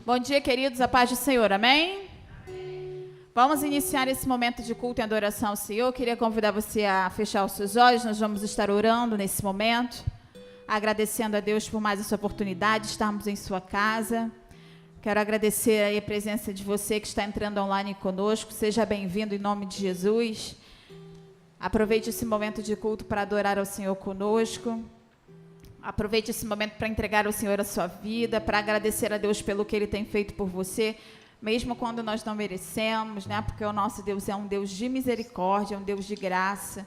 Bom dia, queridos, a paz do Senhor, amém? Vamos iniciar esse momento de culto e adoração ao Senhor. Eu queria convidar você a fechar os seus olhos. Nós vamos estar orando nesse momento, agradecendo a Deus por mais essa oportunidade de estarmos em sua casa. Quero agradecer aí a presença de você que está entrando online conosco. Seja bem-vindo em nome de Jesus. Aproveite esse momento de culto para adorar ao Senhor conosco. Aproveite esse momento para entregar ao Senhor a sua vida, para agradecer a Deus pelo que Ele tem feito por você, mesmo quando nós não merecemos, né? Porque o nosso Deus é um Deus de misericórdia, é um Deus de graça.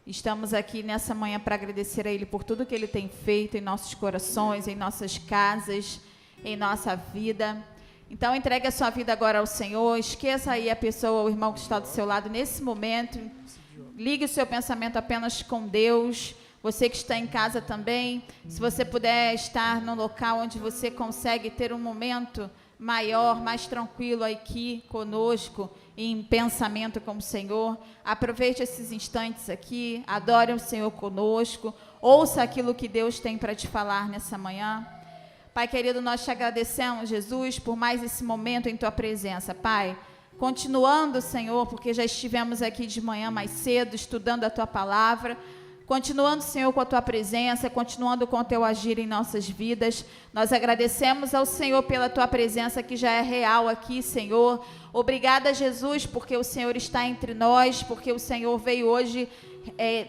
Estamos aqui nessa manhã para agradecer a Ele por tudo que Ele tem feito em nossos corações, em nossas casas, em nossa vida. Então, entregue a sua vida agora ao Senhor. Esqueça aí a pessoa, o irmão que está do seu lado nesse momento. Ligue o seu pensamento apenas com Deus. Você que está em casa também, se você puder estar num local onde você consegue ter um momento maior, mais tranquilo aqui conosco, em pensamento com o Senhor, aproveite esses instantes aqui, adore o Senhor conosco, ouça aquilo que Deus tem para te falar nessa manhã. Pai querido, nós te agradecemos, Jesus, por mais esse momento em tua presença, Pai. Continuando, Senhor, porque já estivemos aqui de manhã mais cedo, estudando a tua palavra. Continuando, Senhor, com a tua presença, continuando com o teu agir em nossas vidas. Nós agradecemos ao Senhor pela tua presença que já é real aqui, Senhor. Obrigada, Jesus, porque o Senhor está entre nós, porque o Senhor veio hoje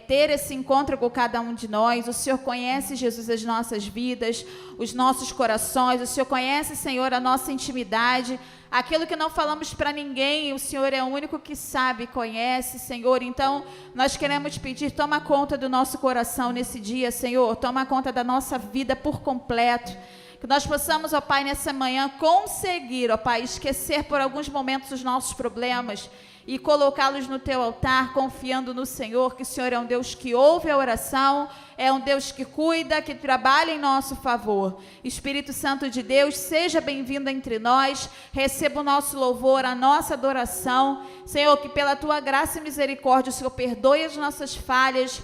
ter esse encontro com cada um de nós. O Senhor conhece, Jesus, as nossas vidas, os nossos corações. O Senhor conhece, Senhor, a nossa intimidade. Aquilo que não falamos para ninguém, o Senhor é o único que sabe, conhece, Senhor. Então, nós queremos pedir, toma conta do nosso coração nesse dia, Senhor. Toma conta da nossa vida por completo. Que nós possamos, ó Pai, nessa manhã conseguir, ó Pai, esquecer por alguns momentos os nossos problemas e colocá-los no teu altar, confiando no Senhor, que o Senhor é um Deus que ouve a oração, é um Deus que cuida, que trabalha em nosso favor. Espírito Santo de Deus, seja bem-vindo entre nós, receba o nosso louvor, a nossa adoração. Senhor, que pela tua graça e misericórdia o Senhor perdoe as nossas falhas,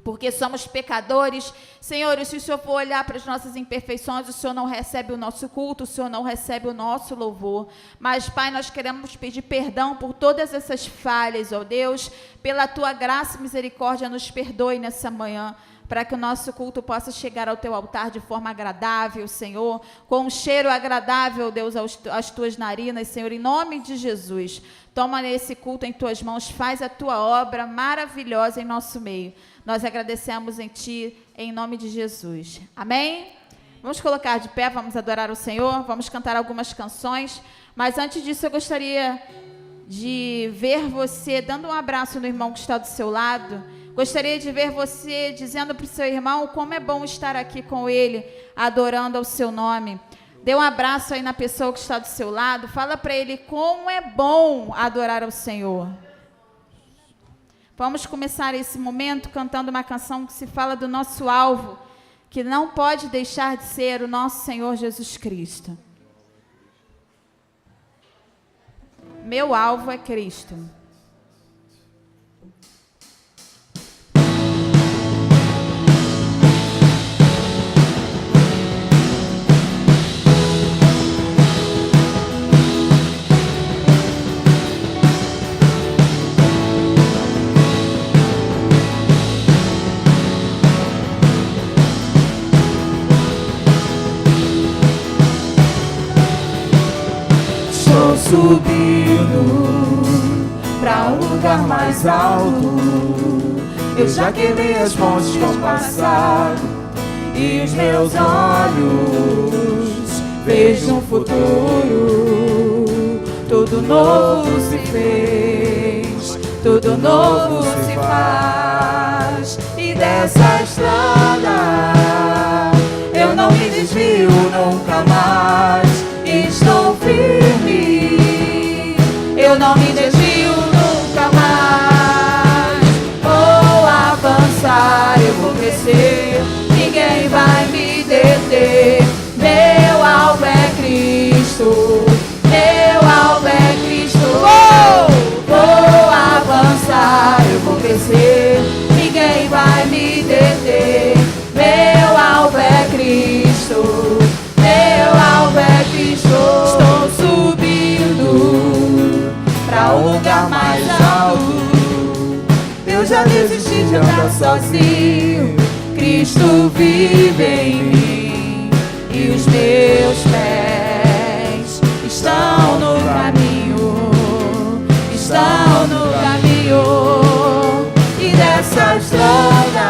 porque somos pecadores. Senhor, e se o Senhor for olhar para as nossas imperfeições, o Senhor não recebe o nosso culto, o Senhor não recebe o nosso louvor. Mas, Pai, nós queremos pedir perdão por todas essas falhas, ó Deus. Pela tua graça e misericórdia, nos perdoe nessa manhã, para que o nosso culto possa chegar ao teu altar de forma agradável, Senhor, com um cheiro agradável, Deus, às tuas narinas, Senhor, em nome de Jesus. Toma esse culto em tuas mãos, faz a tua obra maravilhosa em nosso meio. Nós agradecemos em ti, em nome de Jesus. Amém? Vamos colocar de pé, vamos adorar o Senhor, vamos cantar algumas canções, mas antes disso eu gostaria de ver você dando um abraço no irmão que está do seu lado. Gostaria de ver você dizendo para o seu irmão como é bom estar aqui com ele, adorando ao seu nome. Dê um abraço aí na pessoa que está do seu lado, fala para ele como é bom adorar ao Senhor. Vamos começar esse momento cantando uma canção que se fala do nosso alvo, que não pode deixar de ser o nosso Senhor Jesus Cristo. Meu alvo é Cristo. Subindo pra um lugar mais alto, eu já queimei as pontes com o passado, e os meus olhos vejo um futuro. Tudo novo se fez, tudo novo se faz, e dessa estrada eu não me desvio nunca mais. Estou firme, eu não me desvio nunca mais. Vou avançar, eu vou crescer, ninguém vai me deter. Meu alvo é Cristo, meu alvo é Cristo. Vou avançar, eu vou crescer, ninguém vai me deter. Meu alvo é Cristo, meu sozinho, Cristo vive em mim, e os meus pés estão no caminho, estão no caminho, e dessa estrada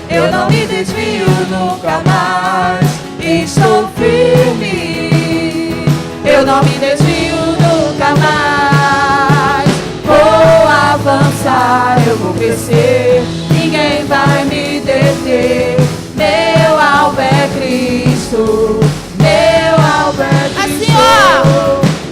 eu não me desvio nunca mais, estou firme, eu não me desvio nunca mais, vou avançar, eu vou crescer, ninguém vai me deter, meu alvo é Cristo, meu alvo é Cristo, Assim, ó.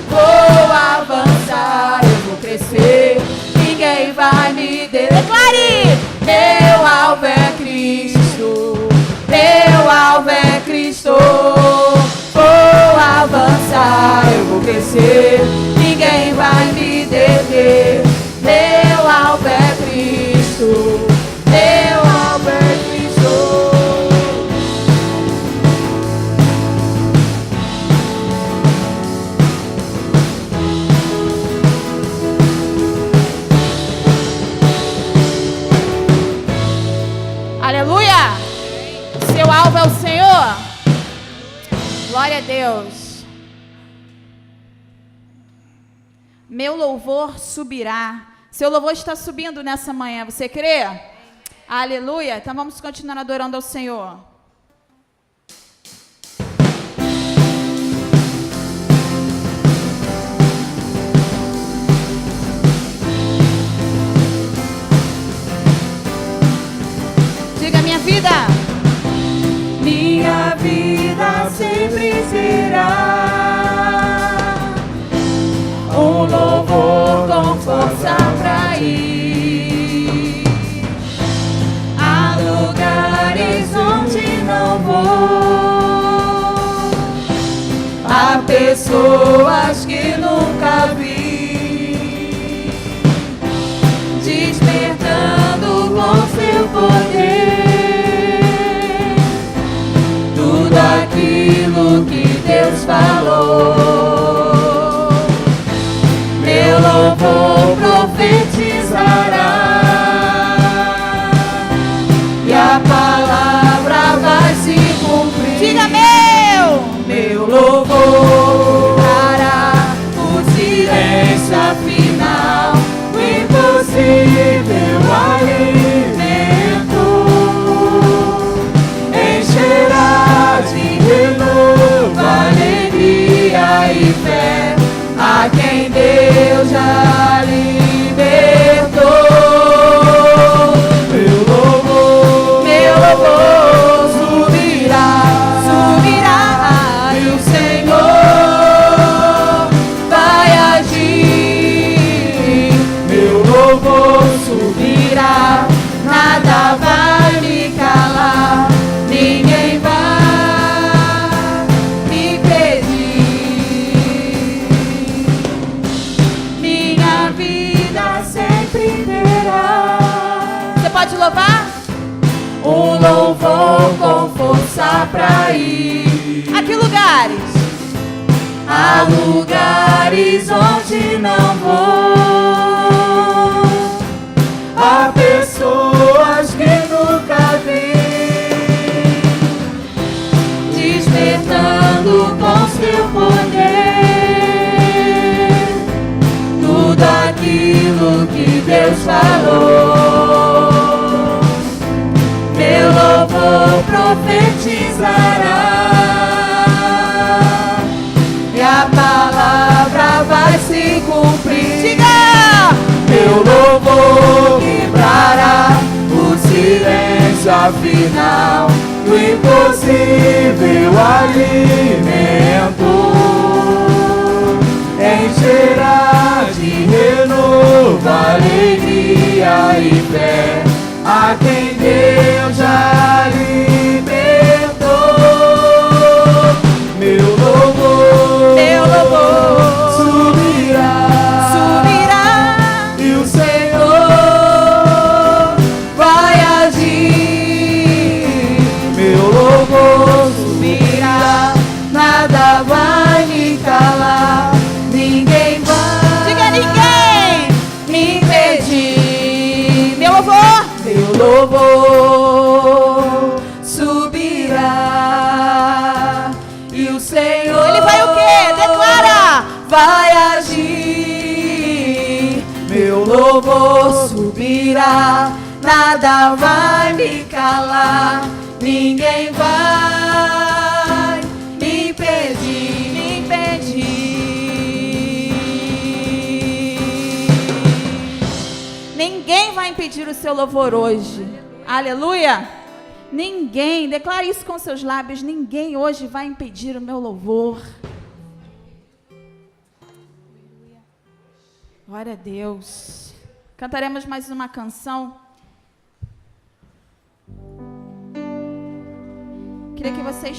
vou avançar, eu vou crescer, ninguém vai me deter, Declare! meu alvo é Cristo, meu alvo é Cristo, vou avançar, eu vou crescer, ninguém vai me deter, meu alvo é Cristo, meu alvo é Cristo. Aleluia! Seu alvo é o Senhor. Glória a Deus. Meu louvor subirá. Seu louvor está subindo nessa manhã. Você crê? Aleluia. Então vamos continuar adorando ao Senhor. Diga minha vida. Minha vida sempre será um louvor com força pra ir a lugares onde não vou, a pessoas que nunca vi, despertando com seu poder tudo aquilo que Deus falou. Meu louvor profetizará e a palavra vai se cumprir. Diga meu louvor trará o silêncio afinal, o impossível alimento encherá de renovo, alegria e fé a quem Deus já libertou. Meu louvor subirá, subirá, e o Senhor vai agir. Meu louvor subirá, nada vai me calar, ninguém vai me impedir. Minha vida sempre terá. Você pode louvar? Um louvor com força pra ir A que lugares? a lugares onde não vou, a pessoas que nunca vi, despertando com seu poder tudo aquilo que Deus falou. Meu louvor profetizará e a palavra vai se cumprir. Diga! Meu louvor quebrará o silêncio afinal, o impossível alimento encherá de renovo, alegria e fé a quem Deus já libertou. Meu louvor subirá, Subirá. e o Senhor vai agir. Meu louvor vai agir. Meu louvor subirá, nada vai me calar, ninguém vai me impedir, me impedir. Ninguém vai impedir o seu louvor hoje. Aleluia! Ninguém, declare isso com seus lábios, ninguém hoje vai impedir o meu louvor. Glória a Deus. Cantaremos mais uma canção. Queria que você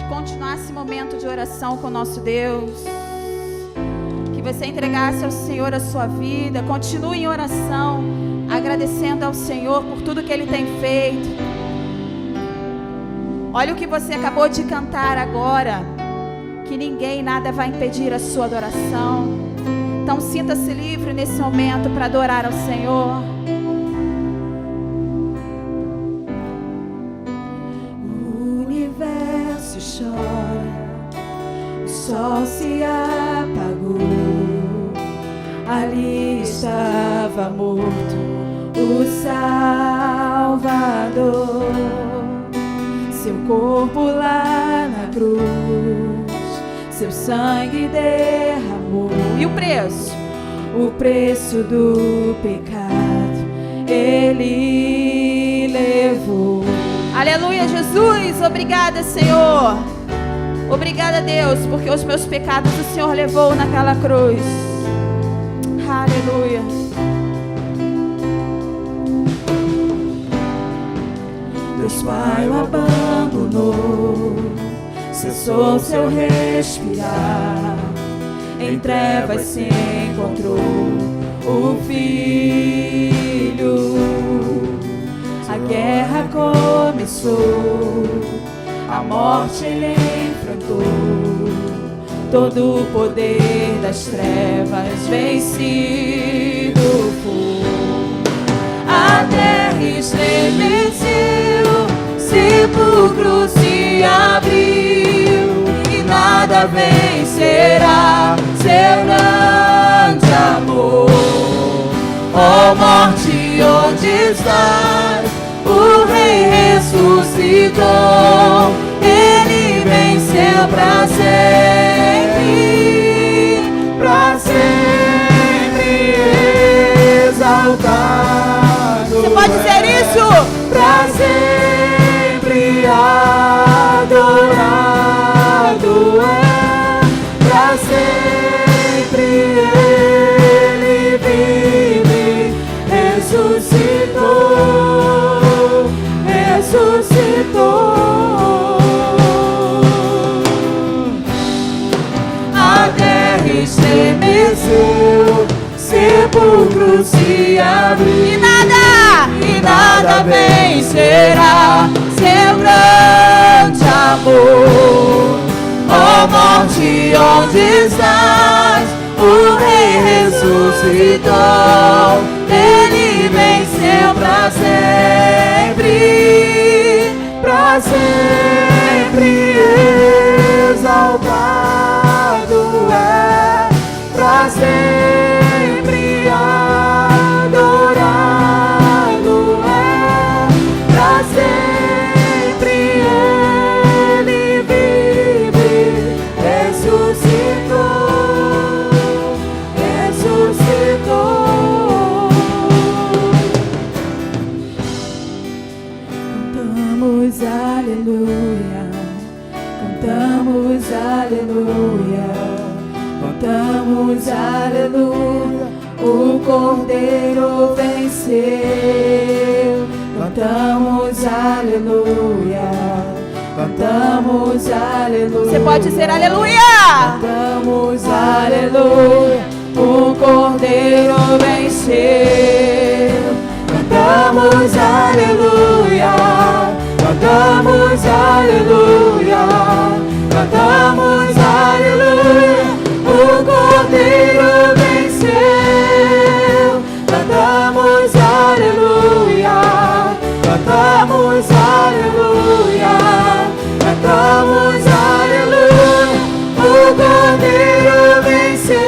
continuasse esse momento de oração com o nosso Deus. Que você entregasse ao Senhor a sua vida. Continue em oração, agradecendo ao Senhor por tudo que Ele tem feito. Olha o que você acabou de cantar agora. Que ninguém, nada vai impedir a sua adoração. Então sinta-se livre nesse momento para adorar ao Senhor. O universo chora, o sol se apagou, ali estava morto o Salvador. Seu corpo lá na cruz, seu sangue derramou. E o preço? O preço do pecado Ele levou. Aleluia, Jesus. Obrigada, Senhor. Obrigada, Deus, porque os meus pecados o Senhor levou naquela cruz. Aleluia. Deus Pai o abandonou, cessou seu respirar, em trevas se encontrou o Filho. A guerra começou, a morte ele enfrentou, todo o poder das trevas vencido foi. A terra estremeceu, sepulcro se abriu, e nada vencerá seu grande amor. Ó morte, onde estás? O Rei ressuscitou, Ele venceu para sempre exaltado. Você pode dizer isso? Para sempre adorado é, para sempre Ele vive, ressuscitou, ressuscitou. A terra estremeceu, sepulcro se abriu, e nada vencerá seu grande amor. Ó morte, onde estás? O Rei ressuscitou, Ele venceu para sempre exaltado é, para sempre adorado é, para sempre Ele vive, ressuscitou, ressuscitou. Cantamos aleluia, cantamos aleluia, cantamos aleluia, o Cordeiro venceu. Cantamos aleluia, cantamos aleluia. Você pode dizer aleluia. Cantamos aleluia, o Cordeiro venceu. Cantamos aleluia, cantamos aleluia, cantamos aleluia, o Cordeiro venceu. Cantamos aleluia, cantamos aleluia, cantamos aleluia, o Cordeiro venceu.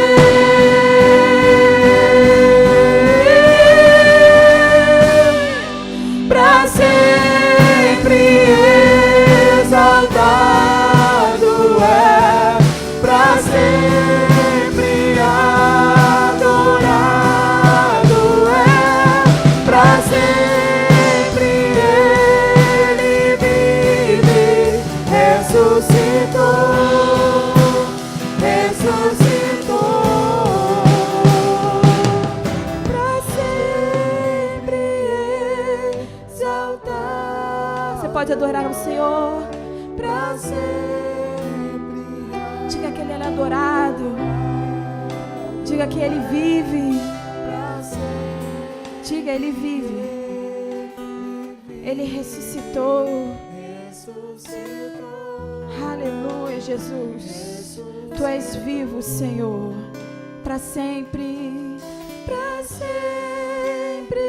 pra sempre exaltado. Você pode adorar o Senhor. Pra sempre. Diga que Ele é adorado. Diga que Ele vive. Diga, Ele vive. Ele ressuscitou. Aleluia, Jesus. Tu és vivo, Senhor. Para sempre. Pra sempre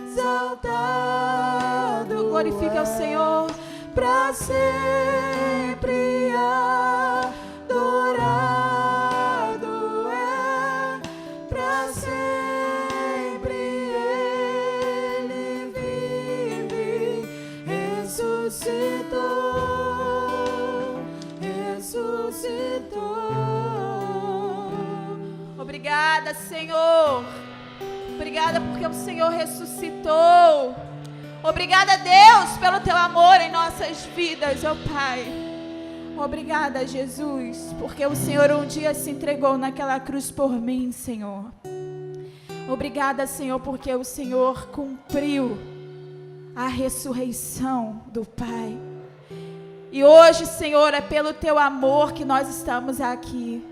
exaltado. Glorifica o Senhor. Pra sempre adorado é. Pra sempre Ele vive. Ressuscitou. Ressuscitou. Obrigada, Senhor. Obrigada porque o Senhor ressuscitou. Obrigada, Deus, pelo teu amor em nossas vidas, ó Pai. Obrigada, Jesus, porque o Senhor um dia se entregou naquela cruz por mim, Senhor. Obrigada, Senhor, porque o Senhor cumpriu a ressurreição do Pai. E hoje, Senhor, é pelo teu amor que nós estamos aqui.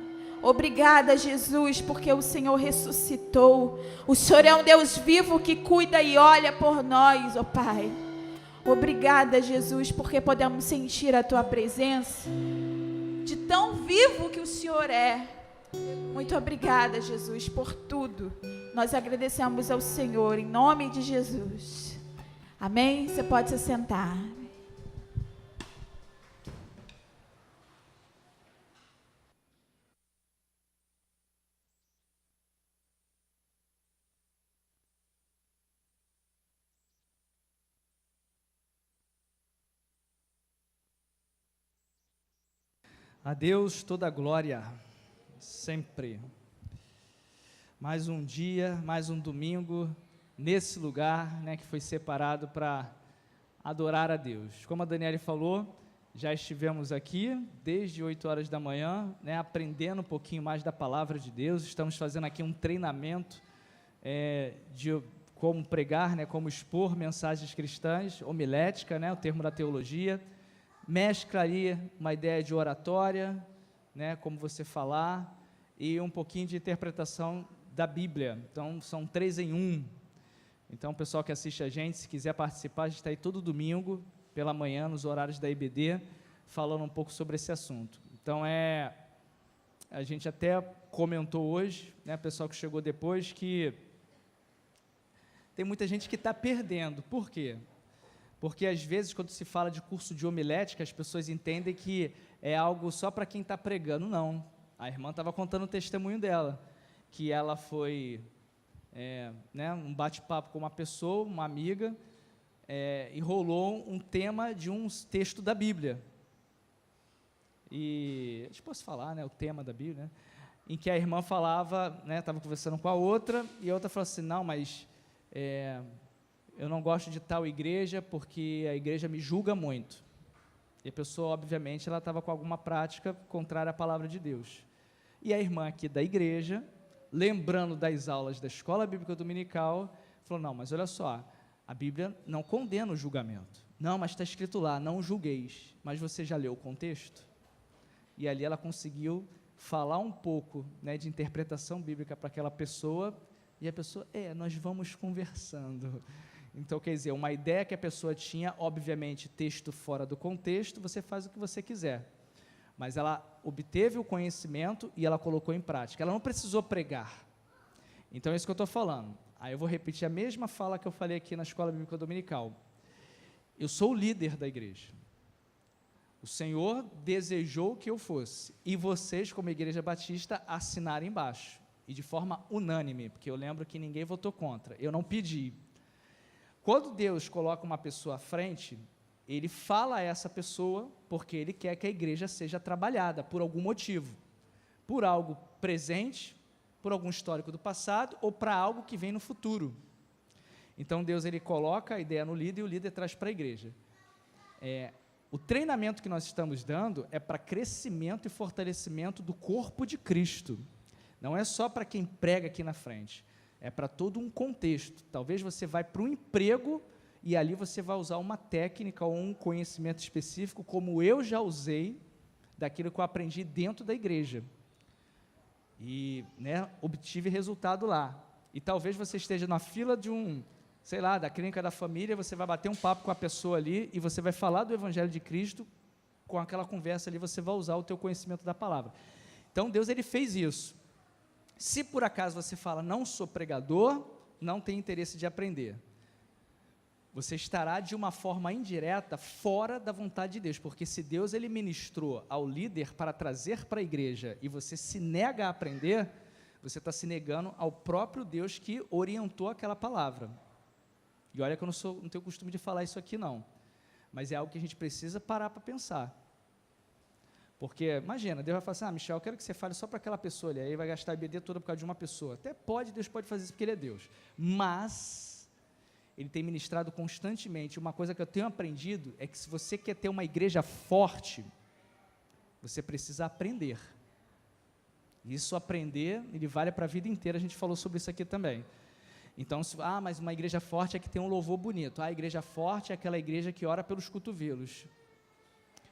Obrigada, Jesus, porque o Senhor ressuscitou. O Senhor é um Deus vivo que cuida e olha por nós, ó Pai. Obrigada, Jesus, porque podemos sentir a Tua presença, de tão vivo que o Senhor é. Muito obrigada, Jesus, por tudo. Nós agradecemos ao Senhor, em nome de Jesus. Amém? Você pode se sentar. A Deus toda a glória, sempre. Mais um dia, mais um domingo, nesse lugar, né, que foi separado para adorar a Deus. Como a Daniele falou, já estivemos aqui desde 8 horas da manhã, né, aprendendo um pouquinho mais da palavra de Deus. Estamos fazendo aqui um treinamento de como pregar, né, como expor mensagens cristãs, homilética, né, o termo da teologia. Mescla ali uma ideia de oratória, né, como você falar, e um pouquinho de interpretação da Bíblia. Então, são 3 em 1. Então, o pessoal que assiste a gente, se quiser participar, a gente está aí todo domingo, pela manhã, nos horários da IBD, falando um pouco sobre esse assunto. Então, a gente até comentou hoje, né, pessoal que chegou depois, que tem muita gente que está perdendo. Por quê? Porque, às vezes, quando se fala de curso de homilética, as pessoas entendem que é algo só para quem está pregando. Não. A irmã estava contando o testemunho dela, que ela foi, né, um bate-papo com uma pessoa, uma amiga, e rolou um tema de um texto da Bíblia. E, acho que posso falar, né, o tema da Bíblia, né, em que a irmã falava, né, estava conversando com a outra, e a outra falou assim, não, mas eu não gosto de tal igreja porque a igreja me julga muito. E a pessoa, obviamente, ela estava com alguma prática contrária à palavra de Deus. E a irmã aqui da igreja, lembrando das aulas da Escola Bíblica Dominical, falou, não, mas olha só, a Bíblia não condena o julgamento. Não, mas está escrito lá, não julgueis. Mas você já leu o contexto? E ali ela conseguiu falar um pouco, né, de interpretação bíblica para aquela pessoa, e a pessoa, nós vamos conversando. Então, quer dizer, uma ideia que a pessoa tinha, obviamente, texto fora do contexto, você faz o que você quiser. Mas ela obteve o conhecimento e ela colocou em prática. Ela não precisou pregar. Então, é isso que eu estou falando. Aí eu vou repetir a mesma fala que eu falei aqui na Escola Bíblica Dominical. Eu sou o líder da igreja. O Senhor desejou que eu fosse. E vocês, como Igreja Batista, assinaram embaixo. E de forma unânime, porque eu lembro que ninguém votou contra. Eu não pedi. Quando Deus coloca uma pessoa à frente, Ele fala a essa pessoa porque Ele quer que a igreja seja trabalhada por algum motivo, por algo presente, por algum histórico do passado ou para algo que vem no futuro. Então Deus, Ele coloca a ideia no líder e o líder traz para a igreja. O treinamento que nós estamos dando é para crescimento e fortalecimento do corpo de Cristo. Não é só para quem prega aqui na frente, é para todo um contexto. Talvez você vai para um emprego e ali você vai usar uma técnica ou um conhecimento específico, como eu já usei, daquilo que eu aprendi dentro da igreja. E, né, obtive resultado lá. E talvez você esteja na fila de sei lá, da clínica da família, você vai bater um papo com a pessoa ali e você vai falar do Evangelho de Cristo, com aquela conversa ali você vai usar o teu conhecimento da palavra. Então, Deus, ele fez isso. Se por acaso você fala, não sou pregador, não tem interesse de aprender, você estará de uma forma indireta fora da vontade de Deus, porque se Deus ele ministrou ao líder para trazer para a igreja e você se nega a aprender, você está se negando ao próprio Deus que orientou aquela palavra. E olha que eu não tenho costume de falar isso aqui não, mas é algo que a gente precisa parar para pensar. Porque, imagina, Deus vai falar assim, Michel, eu quero que você fale só para aquela pessoa ali, aí vai gastar a BD toda por causa de uma pessoa. Até pode, Deus pode fazer isso porque Ele é Deus, mas Ele tem ministrado constantemente. Uma coisa que eu tenho aprendido é que se você quer ter uma igreja forte, você precisa aprender. Isso aprender, ele vale para a vida inteira, a gente falou sobre isso aqui também. Então, mas uma igreja forte é que tem um louvor bonito. A igreja forte é aquela igreja que ora pelos cotovelos.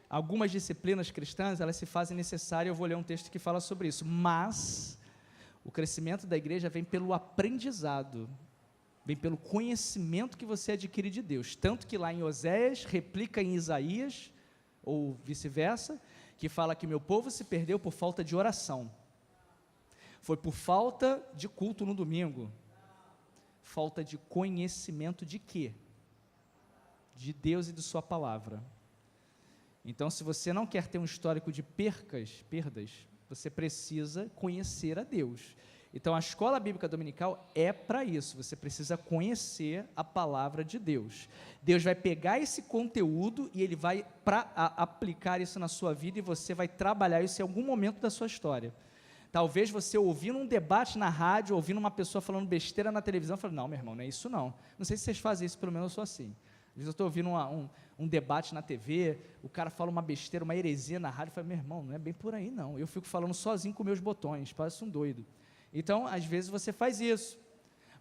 Algumas disciplinas cristãs, elas se fazem necessárias, eu vou ler um texto que fala sobre isso, mas o crescimento da igreja vem pelo aprendizado, vem pelo conhecimento que você adquire de Deus, tanto que lá em Oséias, replica em Isaías, ou vice-versa, que fala que meu povo se perdeu por falta de oração, foi por falta de culto no domingo, falta de conhecimento de quê? De Deus e de sua palavra. Então, se você não quer ter um histórico de perdas, você precisa conhecer a Deus. Então, a escola bíblica dominical é para isso, você precisa conhecer a palavra de Deus. Deus vai pegar esse conteúdo e Ele vai aplicar isso na sua vida e você vai trabalhar isso em algum momento da sua história. Talvez você ouvindo um debate na rádio, ouvindo uma pessoa falando besteira na televisão, falando, não, meu irmão, não é isso não. Não sei se vocês fazem isso, pelo menos eu sou assim. Às vezes eu estou ouvindo um debate na TV, o cara fala uma besteira, uma heresia na rádio, eu falo, meu irmão, não é bem por aí não. Eu fico falando sozinho com meus botões, parece um doido. Então, às vezes você faz isso,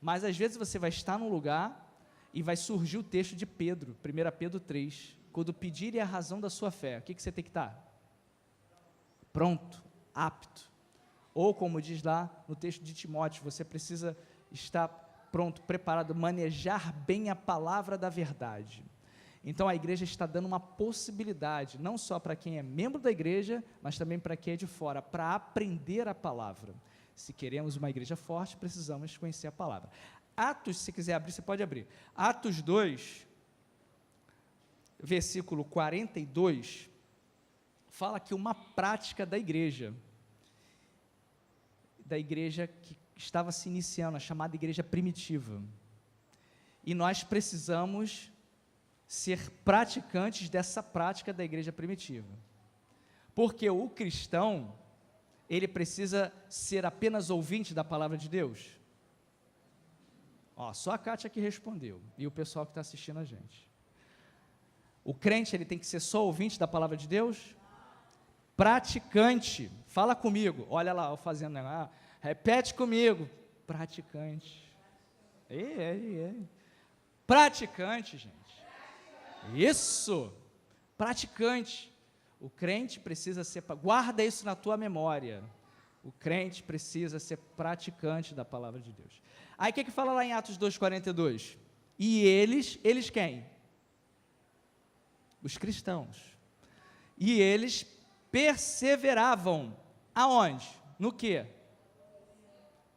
mas às vezes você vai estar num lugar e vai surgir o texto de Pedro, 1 Pedro 3, quando pedirem a razão da sua fé, o que você tem que estar? Pronto, apto. Ou como diz lá no texto de Timóteo, você precisa estar pronto, preparado, manejar bem a palavra da verdade. Então a igreja está dando uma possibilidade, não só para quem é membro da igreja, mas também para quem é de fora, para aprender a palavra. Se queremos uma igreja forte, precisamos conhecer a palavra. Atos, se quiser abrir, você pode abrir. Atos 2, versículo 42, fala que uma prática da igreja que estava se iniciando, a chamada igreja primitiva. E nós precisamos ser praticantes dessa prática da igreja primitiva. Porque o cristão, ele precisa ser apenas ouvinte da palavra de Deus? Só a Kátia que respondeu, e o pessoal que está assistindo a gente. O crente, ele tem que ser só ouvinte da palavra de Deus? Praticante. Fala comigo, olha lá, eu fazendo, repete comigo, praticante. Praticante, gente. Isso, praticante. O crente precisa ser, guarda isso na tua memória, o crente precisa ser praticante da palavra de Deus. Aí o que fala lá em Atos 2,42? E eles quem? Os cristãos. E eles perseveravam, aonde? No quê?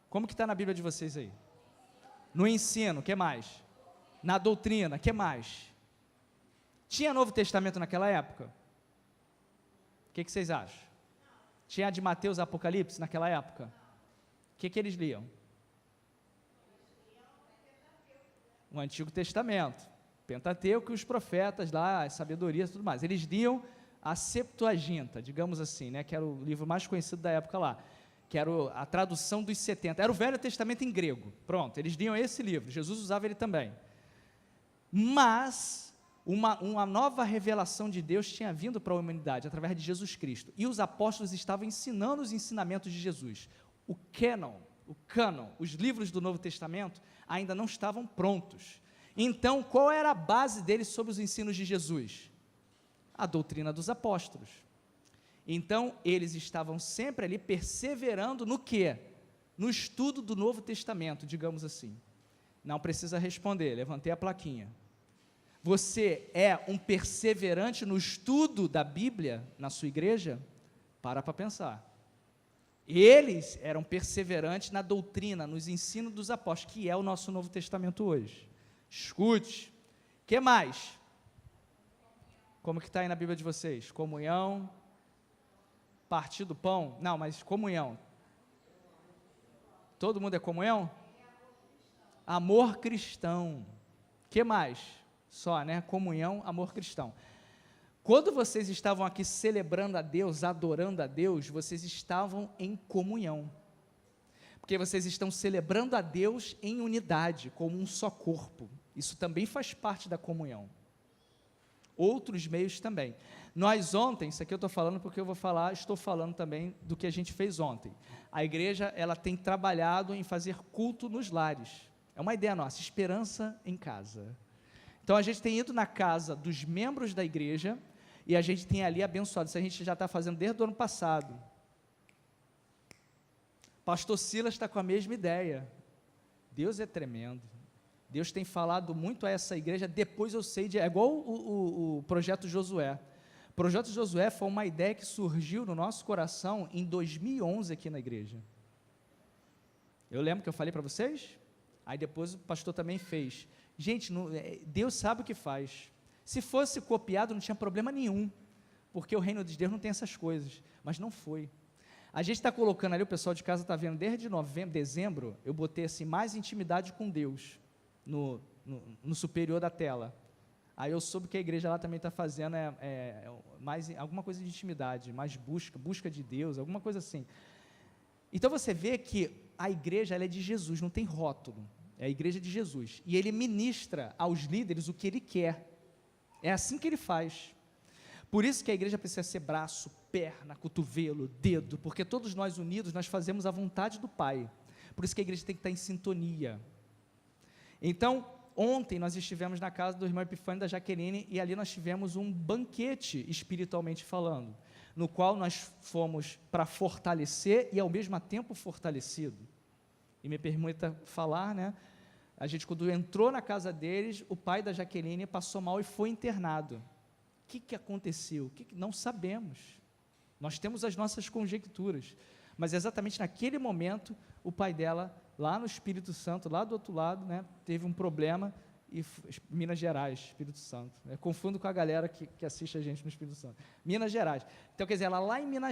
Como que está na Bíblia de vocês aí? No ensino, o que mais? Na doutrina, o que mais? Tinha Novo Testamento naquela época? O que vocês acham? Tinha de Mateus e Apocalipse naquela época? O que eles liam? O Antigo Testamento, Pentateuco e os profetas lá, as sabedorias e tudo mais. Eles liam a Septuaginta, digamos assim, né, que era o livro mais conhecido da época lá, que era a tradução dos 70, era o Velho Testamento em grego, pronto, eles liam esse livro, Jesus usava ele também, mas uma nova revelação de Deus tinha vindo para a humanidade, através de Jesus Cristo, e os apóstolos estavam ensinando os ensinamentos de Jesus. O cânon, os livros do Novo Testamento, ainda não estavam prontos. Então, qual era a base deles sobre os ensinos de Jesus? A doutrina dos apóstolos. Então, eles estavam sempre ali perseverando no quê? No estudo do Novo Testamento, digamos assim. Não precisa responder, levantei a plaquinha. Você é um perseverante no estudo da Bíblia na sua igreja? Para pensar. Eles eram perseverantes na doutrina, nos ensinos dos apóstolos, que é o nosso Novo Testamento hoje. Escute. O que mais? Como que está aí na Bíblia de vocês? Comunhão, partir do pão? Não, mas comunhão. Todo mundo é comunhão? Amor cristão. O que mais? Só, né? Comunhão, amor cristão. Quando vocês estavam aqui celebrando a Deus, adorando a Deus, vocês estavam em comunhão. Porque vocês estão celebrando a Deus em unidade, como um só corpo. Isso também faz parte da comunhão. Outros meios também. Nós ontem, isso aqui eu estou falando porque estou falando também do que a gente fez ontem. A igreja, ela tem trabalhado em fazer culto nos lares. É uma ideia nossa, esperança em casa. Então a gente tem ido na casa dos membros da igreja e a gente tem ali abençoado. Isso a gente já está fazendo desde o ano passado. Pastor Silas está com a mesma ideia. Deus é tremendo. Deus tem falado muito a essa igreja. Depois eu sei, é igual o projeto Josué. O projeto Josué foi uma ideia que surgiu no nosso coração em 2011 aqui na igreja. Eu lembro que eu falei para vocês? Aí depois o pastor também fez. Gente, Deus sabe o que faz. Se fosse copiado não tinha problema nenhum, porque o reino de Deus não tem essas coisas, mas não foi. A gente está colocando ali, o pessoal de casa está vendo, desde dezembro, eu botei assim, mais intimidade com Deus, no superior da tela. Aí eu soube que a igreja lá também está fazendo mais alguma coisa de intimidade, mais busca de Deus, alguma coisa assim. Então você vê que a igreja ela é de Jesus, não tem rótulo, é a igreja de Jesus, e ele ministra aos líderes o que ele quer, é assim que ele faz. Por isso que a igreja precisa ser braço, perna, cotovelo, dedo, porque todos nós unidos, nós fazemos a vontade do Pai, por isso que a igreja tem que estar em sintonia. Então, ontem nós estivemos na casa do irmão Epifânio da Jaqueline, e ali nós tivemos um banquete, espiritualmente falando, no qual nós fomos para fortalecer e ao mesmo tempo fortalecido. E me permita falar, né? A gente quando entrou na casa deles, o pai da Jaqueline passou mal e foi internado. O que aconteceu? Não sabemos. Nós temos as nossas conjecturas, mas exatamente naquele momento, o pai dela, lá no Espírito Santo, lá do outro lado, né, teve um problema, e Minas Gerais, Espírito Santo. Eu confundo com a galera que assiste a gente no Espírito Santo. Minas Gerais. Então, quer dizer,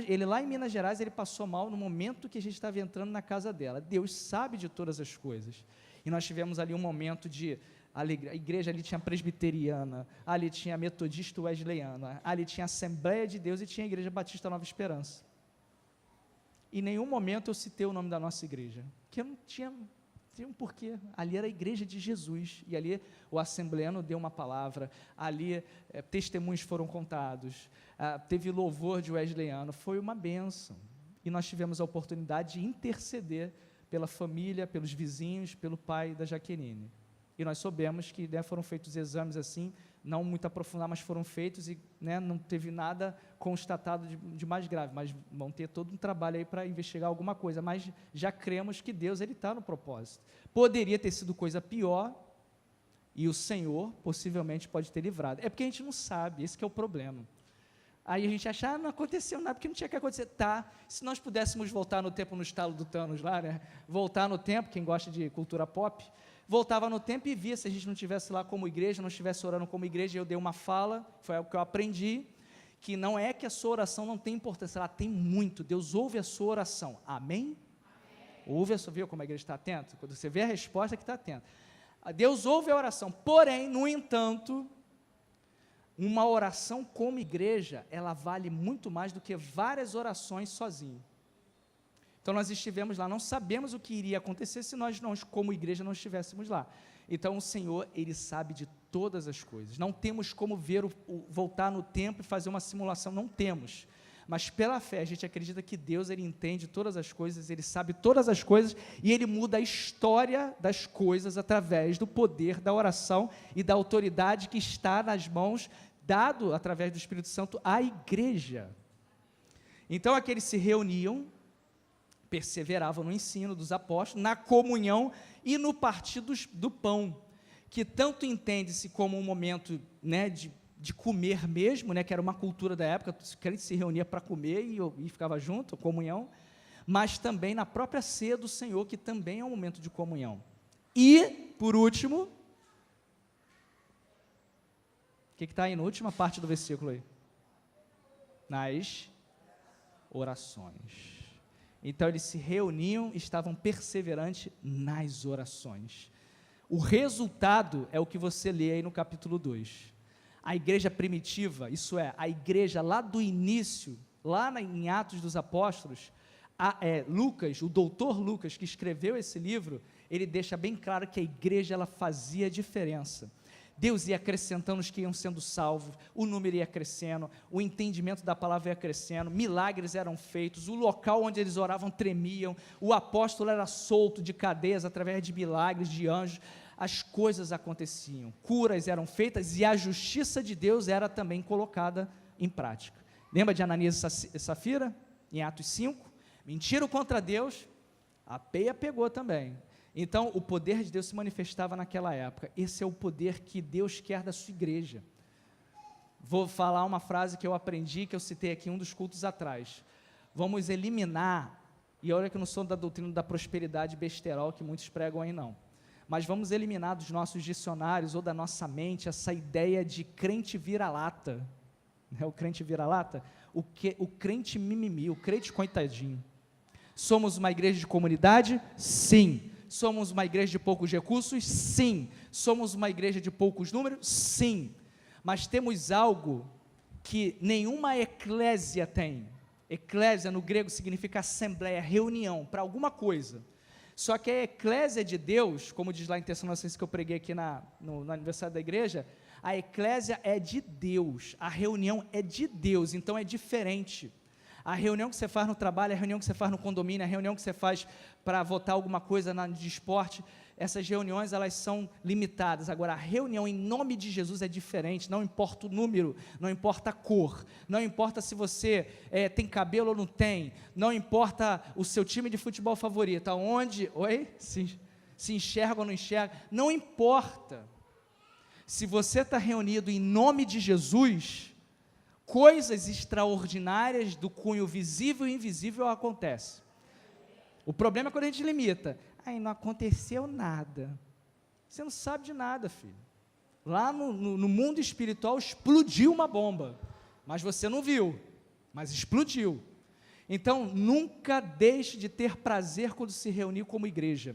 ele lá em Minas Gerais, ele passou mal no momento que a gente estava entrando na casa dela. Deus sabe de todas as coisas. E nós tivemos ali um momento de alegria. A igreja ali tinha presbiteriana, ali tinha metodista wesleyana, ali tinha Assembleia de Deus e tinha a Igreja Batista Nova Esperança. Em nenhum momento eu citei o nome da nossa igreja, que eu não tinha um porquê. Ali era a igreja de Jesus, e ali o assembleano deu uma palavra, ali testemunhos foram contados, teve louvor de wesleyano, foi uma bênção, e nós tivemos a oportunidade de interceder pela família, pelos vizinhos, pelo pai da Jaqueline, e nós soubemos que foram feitos exames assim, não muito aprofundar, mas foram feitos e não teve nada constatado de mais grave, mas vão ter todo um trabalho aí para investigar alguma coisa, mas já cremos que Deus está no propósito. Poderia ter sido coisa pior, e o Senhor possivelmente pode ter livrado. É porque a gente não sabe, esse que é o problema. Aí a gente acha, não aconteceu nada, porque não tinha que acontecer. Tá, se nós pudéssemos voltar no tempo, no estalo do Thanos lá, voltar no tempo, quem gosta de cultura pop, voltava no tempo e via, se a gente não estivesse lá como igreja, não estivesse orando como igreja, eu dei uma fala, foi algo que eu aprendi, que não é que a sua oração não tem importância, ela tem muito, Deus ouve a sua oração, amém? Ouve a sua, viu como a igreja está atenta? Quando você vê a resposta, que está atenta. Deus ouve a oração, porém, no entanto, uma oração como igreja, ela vale muito mais do que várias orações sozinho. Então nós estivemos lá, não sabemos o que iria acontecer se nós, como igreja, não estivéssemos lá. Então o Senhor, Ele sabe de todas as coisas. Não temos como voltar no tempo e fazer uma simulação, não temos. Mas pela fé a gente acredita que Deus, Ele entende todas as coisas, Ele sabe todas as coisas e Ele muda a história das coisas através do poder da oração e da autoridade que está nas mãos, dado através do Espírito Santo à igreja. Então aqueles se reuniam, perseveravam no ensino dos apóstolos, na comunhão e no partir do pão, que tanto entende-se como um momento, né, de comer mesmo, né, que era uma cultura da época, o crente se reunia para comer e ficava junto, comunhão, mas também na própria ceia do Senhor, que também é um momento de comunhão. E, por último, o que está aí na última parte do versículo aí? Nas orações. Então, eles se reuniam e estavam perseverantes nas orações. O resultado é o que você lê aí no capítulo 2. A igreja primitiva, isso é, a igreja lá do início, lá em Atos dos Apóstolos, Lucas, o doutor Lucas, que escreveu esse livro, ele deixa bem claro que a igreja, ela fazia diferença. Deus ia acrescentando os que iam sendo salvos, o número ia crescendo, o entendimento da palavra ia crescendo, milagres eram feitos, o local onde eles oravam tremiam, o apóstolo era solto de cadeias através de milagres, de anjos, as coisas aconteciam, curas eram feitas e a justiça de Deus era também colocada em prática. Lembra de Ananias e Safira, em Atos 5? Mentiram contra Deus, a peia pegou também. Então, o poder de Deus se manifestava naquela época. Esse é o poder que Deus quer da sua igreja. Vou falar uma frase que eu aprendi, que eu citei aqui em um dos cultos atrás. Vamos eliminar, e olha que eu não sou da doutrina da prosperidade besterol que muitos pregam aí não, mas vamos eliminar dos nossos dicionários ou da nossa mente essa ideia de crente vira-lata. O crente vira-lata? O crente mimimi, o crente coitadinho. Somos uma igreja de comunidade? Sim. Somos uma igreja de poucos recursos? Sim. Somos uma igreja de poucos números? Sim. Mas temos algo que nenhuma eclésia tem. Eclésia no grego significa assembleia, reunião, para alguma coisa. Só que a eclésia de Deus, como diz lá em Tessalonicenses que eu preguei aqui no aniversário da igreja, a eclésia é de Deus, a reunião é de Deus, então é diferente. A reunião que você faz no trabalho, a reunião que você faz no condomínio, a reunião que você faz para votar alguma coisa de esporte, essas reuniões elas são limitadas. Agora, a reunião em nome de Jesus é diferente, não importa o número, não importa a cor, não importa se você tem cabelo ou não tem, não importa o seu time de futebol favorito, aonde, se enxerga ou não enxerga, não importa. Se você está reunido em nome de Jesus, coisas extraordinárias do cunho visível e invisível acontecem. O problema é quando a gente limita. Aí não aconteceu nada. Você não sabe de nada, filho. Lá no mundo espiritual explodiu uma bomba, mas você não viu, mas explodiu. Então, nunca deixe de ter prazer quando se reunir como igreja.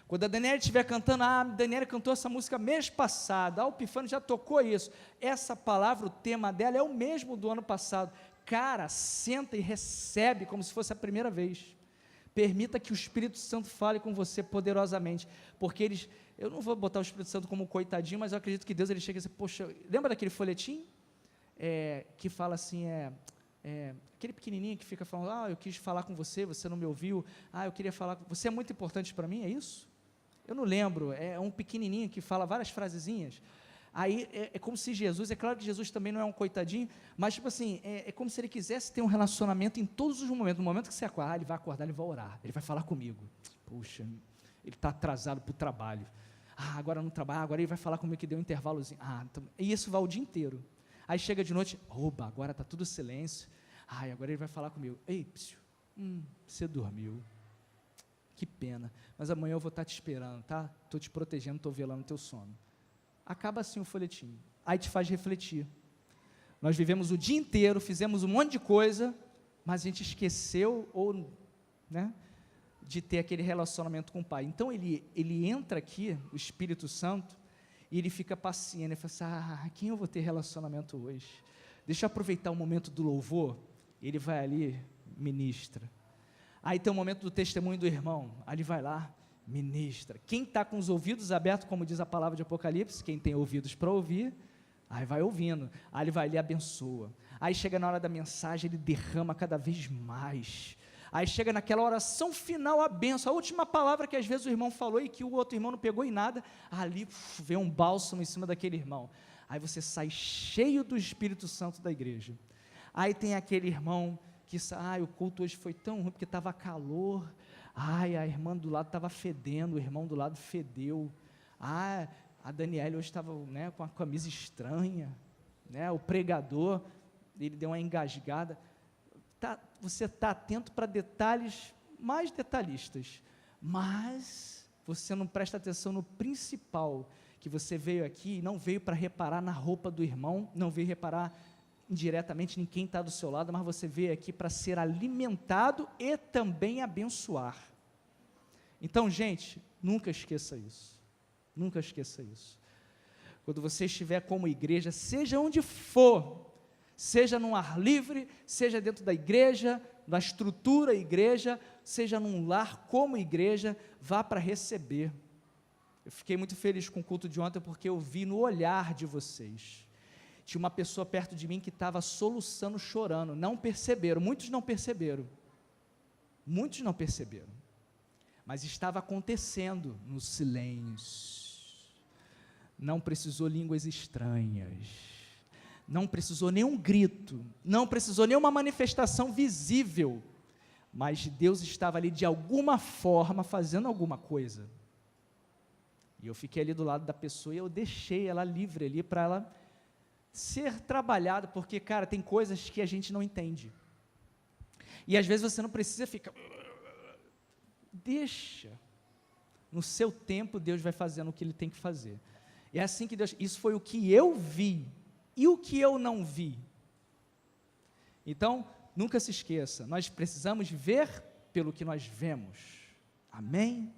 Quando a Daniela estiver cantando, a Daniela cantou essa música mês passado, o Pifano já tocou isso, essa palavra, o tema dela é o mesmo do ano passado. Cara, senta e recebe como se fosse a primeira vez. Permita que o Espírito Santo fale com você poderosamente, porque eu não vou botar o Espírito Santo como coitadinho, mas eu acredito que Deus, ele chega e diz, poxa, lembra daquele folhetim? Que fala assim, aquele pequenininho que fica falando, eu quis falar com você, você não me ouviu, eu queria falar, você é muito importante para mim, é isso? Eu não lembro, é um pequenininho que fala várias frasezinhas. Aí é como se Jesus, é claro que Jesus também não é um coitadinho, mas tipo assim, é como se ele quisesse ter um relacionamento em todos os momentos. No momento que você acordar, ele vai acordar, ele vai orar, ele vai falar comigo. Puxa, ele está atrasado para o trabalho. Agora no trabalho, agora ele vai falar comigo que deu um intervalozinho. Então, e isso vai o dia inteiro. Aí chega de noite, agora está tudo silêncio. Agora ele vai falar comigo. Ei, psiu, você dormiu. Que pena, mas amanhã eu vou estar te esperando, tá? Estou te protegendo, estou velando o teu sono. Acaba assim o folhetim, aí te faz refletir. Nós vivemos o dia inteiro, fizemos um monte de coisa, mas a gente esqueceu de ter aquele relacionamento com o Pai. Então ele entra aqui, o Espírito Santo, e ele fica paciente, ele fala assim, quem eu vou ter relacionamento hoje? Deixa eu aproveitar o momento do louvor, ele vai ali, ministra. Aí tem o momento do testemunho do irmão, aí ele vai lá, ministra. Quem está com os ouvidos abertos, como diz a palavra de Apocalipse, quem tem ouvidos para ouvir, aí vai ouvindo, aí ele vai ali e abençoa. Aí chega na hora da mensagem, ele derrama cada vez mais. Aí chega naquela oração final, a bênção, a última palavra que às vezes o irmão falou e que o outro irmão não pegou em nada, ali vem um bálsamo em cima daquele irmão. Aí você sai cheio do Espírito Santo da igreja. Aí tem aquele irmão que, o culto hoje foi tão ruim porque estava calor, a irmã do lado estava fedendo, o irmão do lado fedeu, a Daniela hoje estava, né, com a camisa estranha, né, o pregador, ele deu uma engasgada. Você está atento para detalhes mais detalhistas, mas você não presta atenção no principal, que você veio aqui e não veio para reparar na roupa do irmão, não veio reparar indiretamente em quem está do seu lado, mas você veio aqui para ser alimentado e também abençoar. Então, gente, nunca esqueça isso, nunca esqueça isso. Quando você estiver como igreja, seja onde for, seja num ar livre, seja dentro da igreja, na estrutura igreja, seja num lar como igreja, vá para receber. Eu fiquei muito feliz com o culto de ontem, porque eu vi no olhar de vocês. Tinha uma pessoa perto de mim que estava soluçando, chorando, não perceberam, muitos não perceberam, mas estava acontecendo no silêncio. Não precisou línguas estranhas, não precisou nenhum grito, não precisou nenhuma manifestação visível, mas Deus estava ali de alguma forma fazendo alguma coisa. E eu fiquei ali do lado da pessoa e eu deixei ela livre ali para ela ser trabalhada, porque, cara, tem coisas que a gente não entende. E às vezes você não precisa ficar. Deixa. No seu tempo, Deus vai fazendo o que Ele tem que fazer. É assim que Deus. Isso foi o que eu vi. E o que eu não vi? Então, nunca se esqueça, nós precisamos ver pelo que nós vemos. Amém?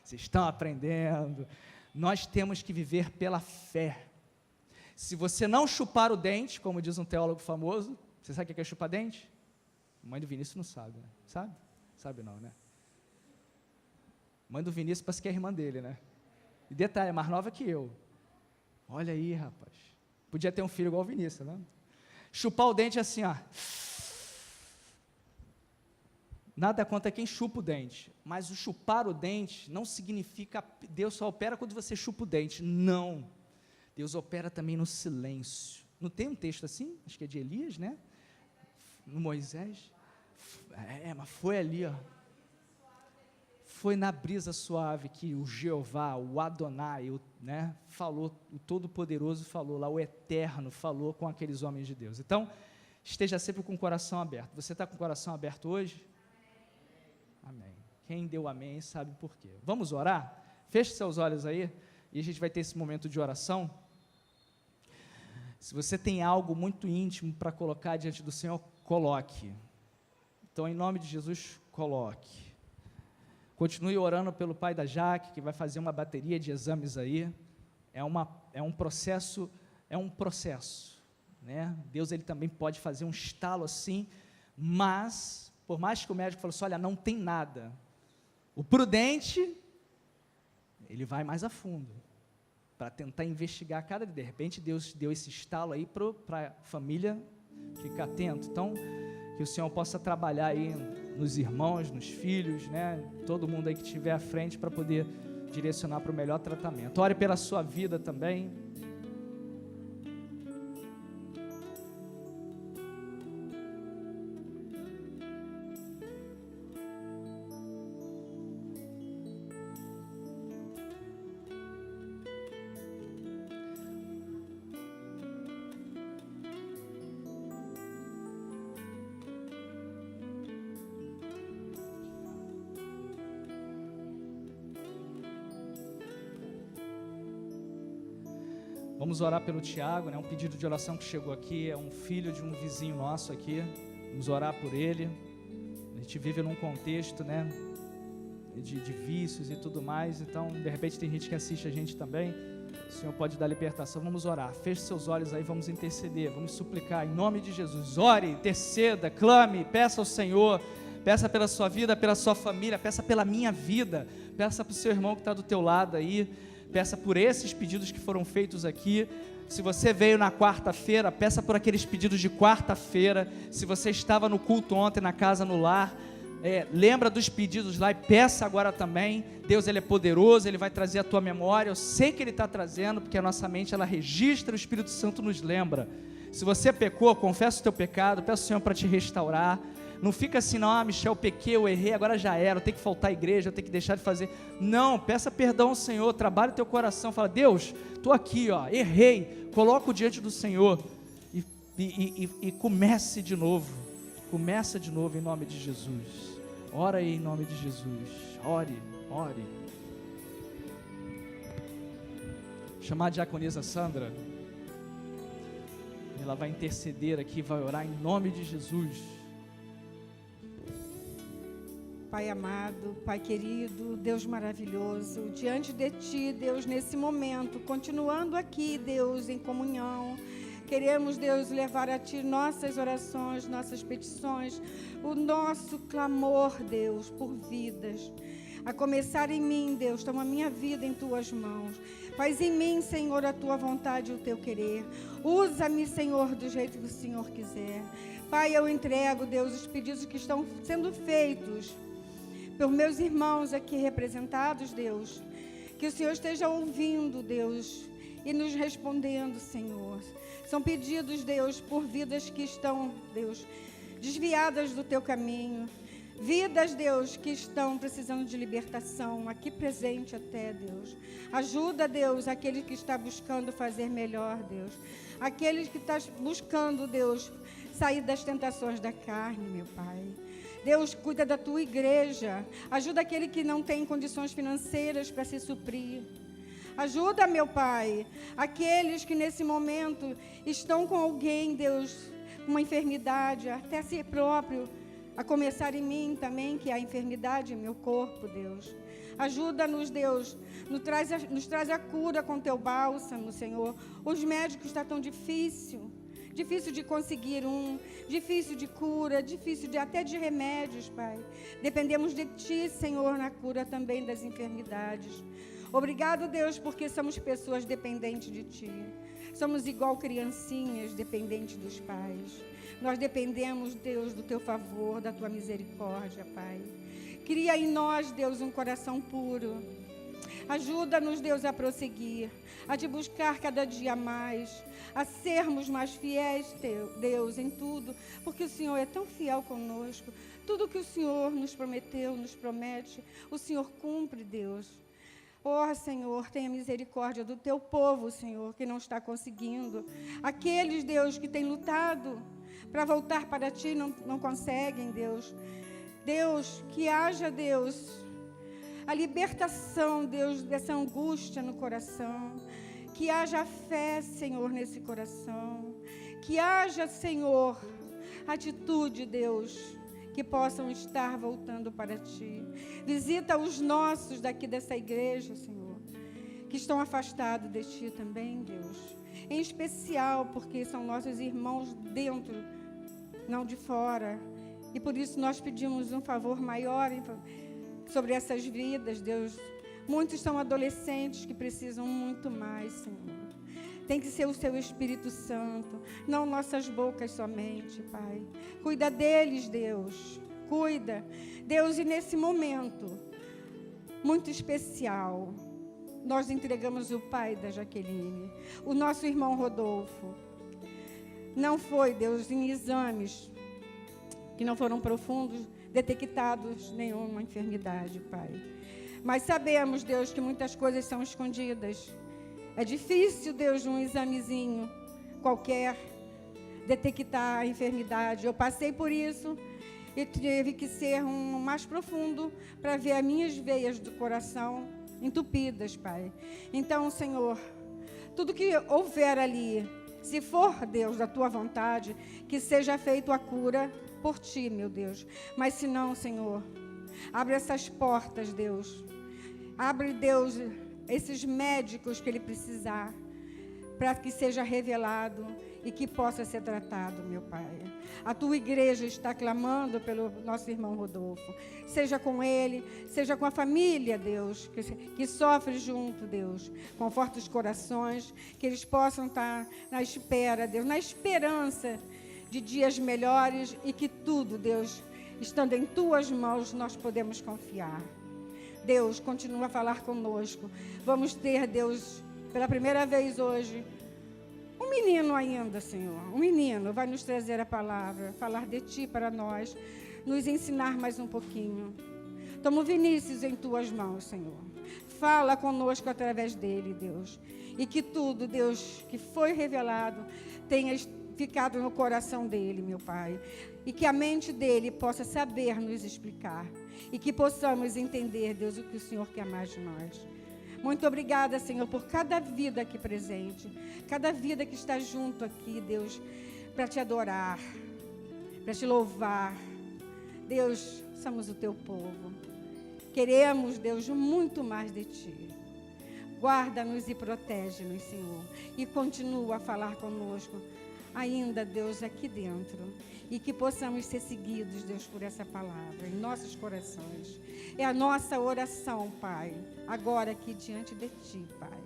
Vocês estão aprendendo. Nós temos que viver pela fé. Se você não chupar o dente, como diz um teólogo famoso, você sabe o que é chupar dente? A mãe do Vinícius não sabe, né? Sabe? Sabe não, né? Mãe do Vinícius parece que é a irmã dele, né? E detalhe, é mais nova que eu. Olha aí, rapaz. Podia ter um filho igual o Vinícius, né? Chupar o dente é assim, ó. Nada contra quem chupa o dente, mas o chupar o dente não significa, Deus só opera quando você chupa o dente, não. Deus opera também no silêncio. Não tem um texto assim? Acho que é de Elias, né? No Moisés. Mas foi ali, ó. Foi na brisa suave que o Jeová, o Adonai, né, falou, o Todo-Poderoso falou lá, o Eterno falou com aqueles homens de Deus. Então, esteja sempre com o coração aberto. Você está com o coração aberto hoje? Amém. Quem deu amém sabe por quê. Vamos orar? Feche seus olhos aí e a gente vai ter esse momento de oração. Se você tem algo muito íntimo para colocar diante do Senhor, coloque. Então, em nome de Jesus, coloque. Continue orando pelo pai da Jaque, que vai fazer uma bateria de exames aí. É um processo, né? Deus, ele também pode fazer um estalo assim, mas, por mais que o médico falou assim, olha, não tem nada, o prudente, ele vai mais a fundo, para tentar investigar cada dia. De repente, Deus deu esse estalo aí para a família ficar atento. Então, que o Senhor possa trabalhar aí nos irmãos, nos filhos, né? Todo mundo aí que estiver à frente para poder direcionar para o melhor tratamento. Ore pela sua vida também. Vamos orar pelo Tiago, né? Um pedido de oração que chegou aqui, é um filho de um vizinho nosso aqui, vamos orar por ele. A gente vive num contexto, né, de vícios e tudo mais, então de repente tem gente que assiste a gente também, o Senhor pode dar libertação. Vamos orar, feche seus olhos aí, vamos interceder, vamos suplicar em nome de Jesus. Ore, interceda, clame, peça ao Senhor, peça pela sua vida, pela sua família, peça pela minha vida, peça para o seu irmão que está do teu lado aí, peça por esses pedidos que foram feitos aqui. Se você veio na quarta-feira, peça por aqueles pedidos de quarta-feira. Se você estava no culto ontem, na casa, no lar, lembra dos pedidos lá e peça agora também. Deus, Ele é poderoso, Ele vai trazer a tua memória. Eu sei que Ele está trazendo, porque a nossa mente, ela registra, o Espírito Santo nos lembra. Se você pecou, confessa o teu pecado, peça ao Senhor para te restaurar. Não fica assim, não, Michel, eu pequei, eu errei, agora já era, eu tenho que faltar à igreja, eu tenho que deixar de fazer. Não, peça perdão ao Senhor, trabalhe o teu coração, fala, Deus, estou aqui, errei, coloco diante do Senhor e comece de novo. Começa de novo em nome de Jesus. Ora aí em nome de Jesus. Ore. Chamar a diaconisa Sandra. Ela vai interceder aqui, vai orar em nome de Jesus. Pai amado, Pai querido, Deus maravilhoso, diante de Ti, Deus, nesse momento, continuando aqui, Deus, em comunhão, queremos, Deus, levar a Ti nossas orações, nossas petições, o nosso clamor, Deus, por vidas. A começar em mim, Deus, toma a minha vida em Tuas mãos. Faz em mim, Senhor, a Tua vontade e o Teu querer. Usa-me, Senhor, do jeito que o Senhor quiser. Pai, eu entrego, Deus, os pedidos que estão sendo feitos por meus irmãos aqui representados, Deus. Que o Senhor esteja ouvindo, Deus, e nos respondendo, Senhor. São pedidos, Deus, por vidas que estão, Deus, desviadas do Teu caminho. Vidas, Deus, que estão precisando de libertação, aqui presente até, Deus. Ajuda, Deus, aquele que está buscando fazer melhor, Deus. Aquele que está buscando, Deus, sair das tentações da carne, meu Pai. Deus, cuida da Tua igreja. Ajuda aquele que não tem condições financeiras para se suprir. Ajuda, meu Pai, aqueles que nesse momento estão com alguém, Deus, uma enfermidade, até si próprio, a começar em mim também, que é a enfermidade em meu corpo, Deus. Ajuda-nos, Deus, nos traz a cura com Teu bálsamo, Senhor. Os médicos está tão difícil de conseguir difícil de cura, difícil até de remédios, Pai. Dependemos de Ti, Senhor, na cura também das enfermidades. Obrigado, Deus, porque somos pessoas dependentes de Ti. Somos igual criancinhas dependentes dos pais. Nós dependemos, Deus, do Teu favor, da Tua misericórdia, Pai. Cria em nós, Deus, um coração puro. Ajuda-nos, Deus, a prosseguir, a Te buscar cada dia mais, a sermos mais fiéis, Deus, em tudo, porque o Senhor é tão fiel conosco. Tudo que o Senhor nos prometeu, nos promete, o Senhor cumpre, Deus. Senhor, tenha misericórdia do Teu povo, Senhor, que não está conseguindo. Aqueles, Deus, que têm lutado para voltar para Ti, não conseguem, Deus. Deus, que haja, Deus, a libertação, Deus, dessa angústia no coração. Que haja fé, Senhor, nesse coração. Que haja, Senhor, atitude, Deus, que possam estar voltando para Ti. Visita os nossos daqui dessa igreja, Senhor, que estão afastados de Ti também, Deus. Em especial porque são nossos irmãos dentro, não de fora. E por isso nós pedimos um favor maior sobre essas vidas, Deus. Muitos são adolescentes que precisam muito mais, Senhor. Tem que ser o Seu Espírito Santo, não nossas bocas somente, Pai. Cuida deles, Deus. Cuida. Deus, e nesse momento muito especial, nós entregamos o pai da Jaqueline, o nosso irmão Rodolfo. Não foi, Deus, em exames que não foram profundos, detectados nenhuma enfermidade, Pai. Mas sabemos, Deus, que muitas coisas são escondidas. É difícil, Deus, num examezinho qualquer, detectar a enfermidade. Eu passei por isso e teve que ser um mais profundo para ver as minhas veias do coração entupidas, Pai. Então, Senhor, tudo que houver ali, se for, Deus, da Tua vontade, que seja feito a cura por Ti, meu Deus. Mas se não, Senhor, abre essas portas, Deus. Abre, Deus, esses médicos que Ele precisar, para que seja revelado e que possa ser tratado, meu Pai. A tua igreja está clamando pelo nosso irmão Rodolfo. Seja com ele, seja com a família, Deus, que sofre junto, Deus. Conforta os corações, que eles possam estar na espera, Deus, na esperança de dias melhores e que tudo, Deus, estando em tuas mãos, nós podemos confiar. Deus, continua a falar conosco. Vamos ter, Deus, pela primeira vez hoje, um menino ainda, Senhor. Um menino vai nos trazer a palavra, falar de Ti para nós, nos ensinar mais um pouquinho. Toma o Vinícius em Tuas mãos, Senhor. Fala conosco através dele, Deus. E que tudo, Deus, que foi revelado, tenha ficado no coração dele, meu Pai. E que a mente dele possa saber nos explicar. E que possamos entender, Deus, o que o Senhor quer mais de nós. Muito obrigada, Senhor, por cada vida aqui presente. Cada vida que está junto aqui, Deus, para Te adorar, para Te louvar. Deus, somos o Teu povo. Queremos, Deus, muito mais de Ti. Guarda-nos e protege-nos, Senhor. E continua a falar conosco ainda, Deus, aqui dentro. E que possamos ser seguidos, Deus, por essa palavra em nossos corações. É a nossa oração, Pai, agora aqui diante de Ti, Pai.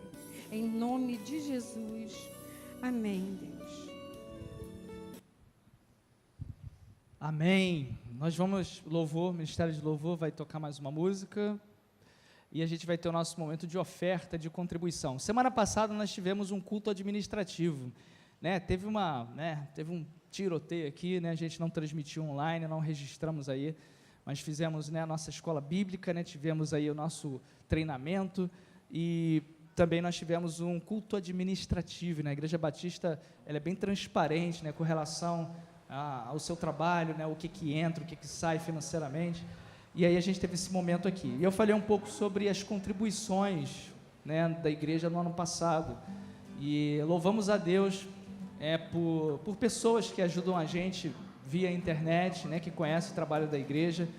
Em nome de Jesus. Amém, Deus. Amém. Nós vamos, louvor, Ministério de Louvor vai tocar mais uma música. E a gente vai ter o nosso momento de oferta, de contribuição. Semana passada nós tivemos um culto administrativo. Teve um tiroteio aqui, a gente não transmitiu online, não registramos aí, mas fizemos a nossa escola bíblica, tivemos aí o nosso treinamento e também nós tivemos um culto administrativo. A Igreja Batista ela é bem transparente com relação ao seu trabalho, o que entra, o que sai financeiramente, e aí a gente teve esse momento aqui. E eu falei um pouco sobre as contribuições da igreja no ano passado, e louvamos a Deus por pessoas que ajudam a gente via internet, que conhecem o trabalho da igreja.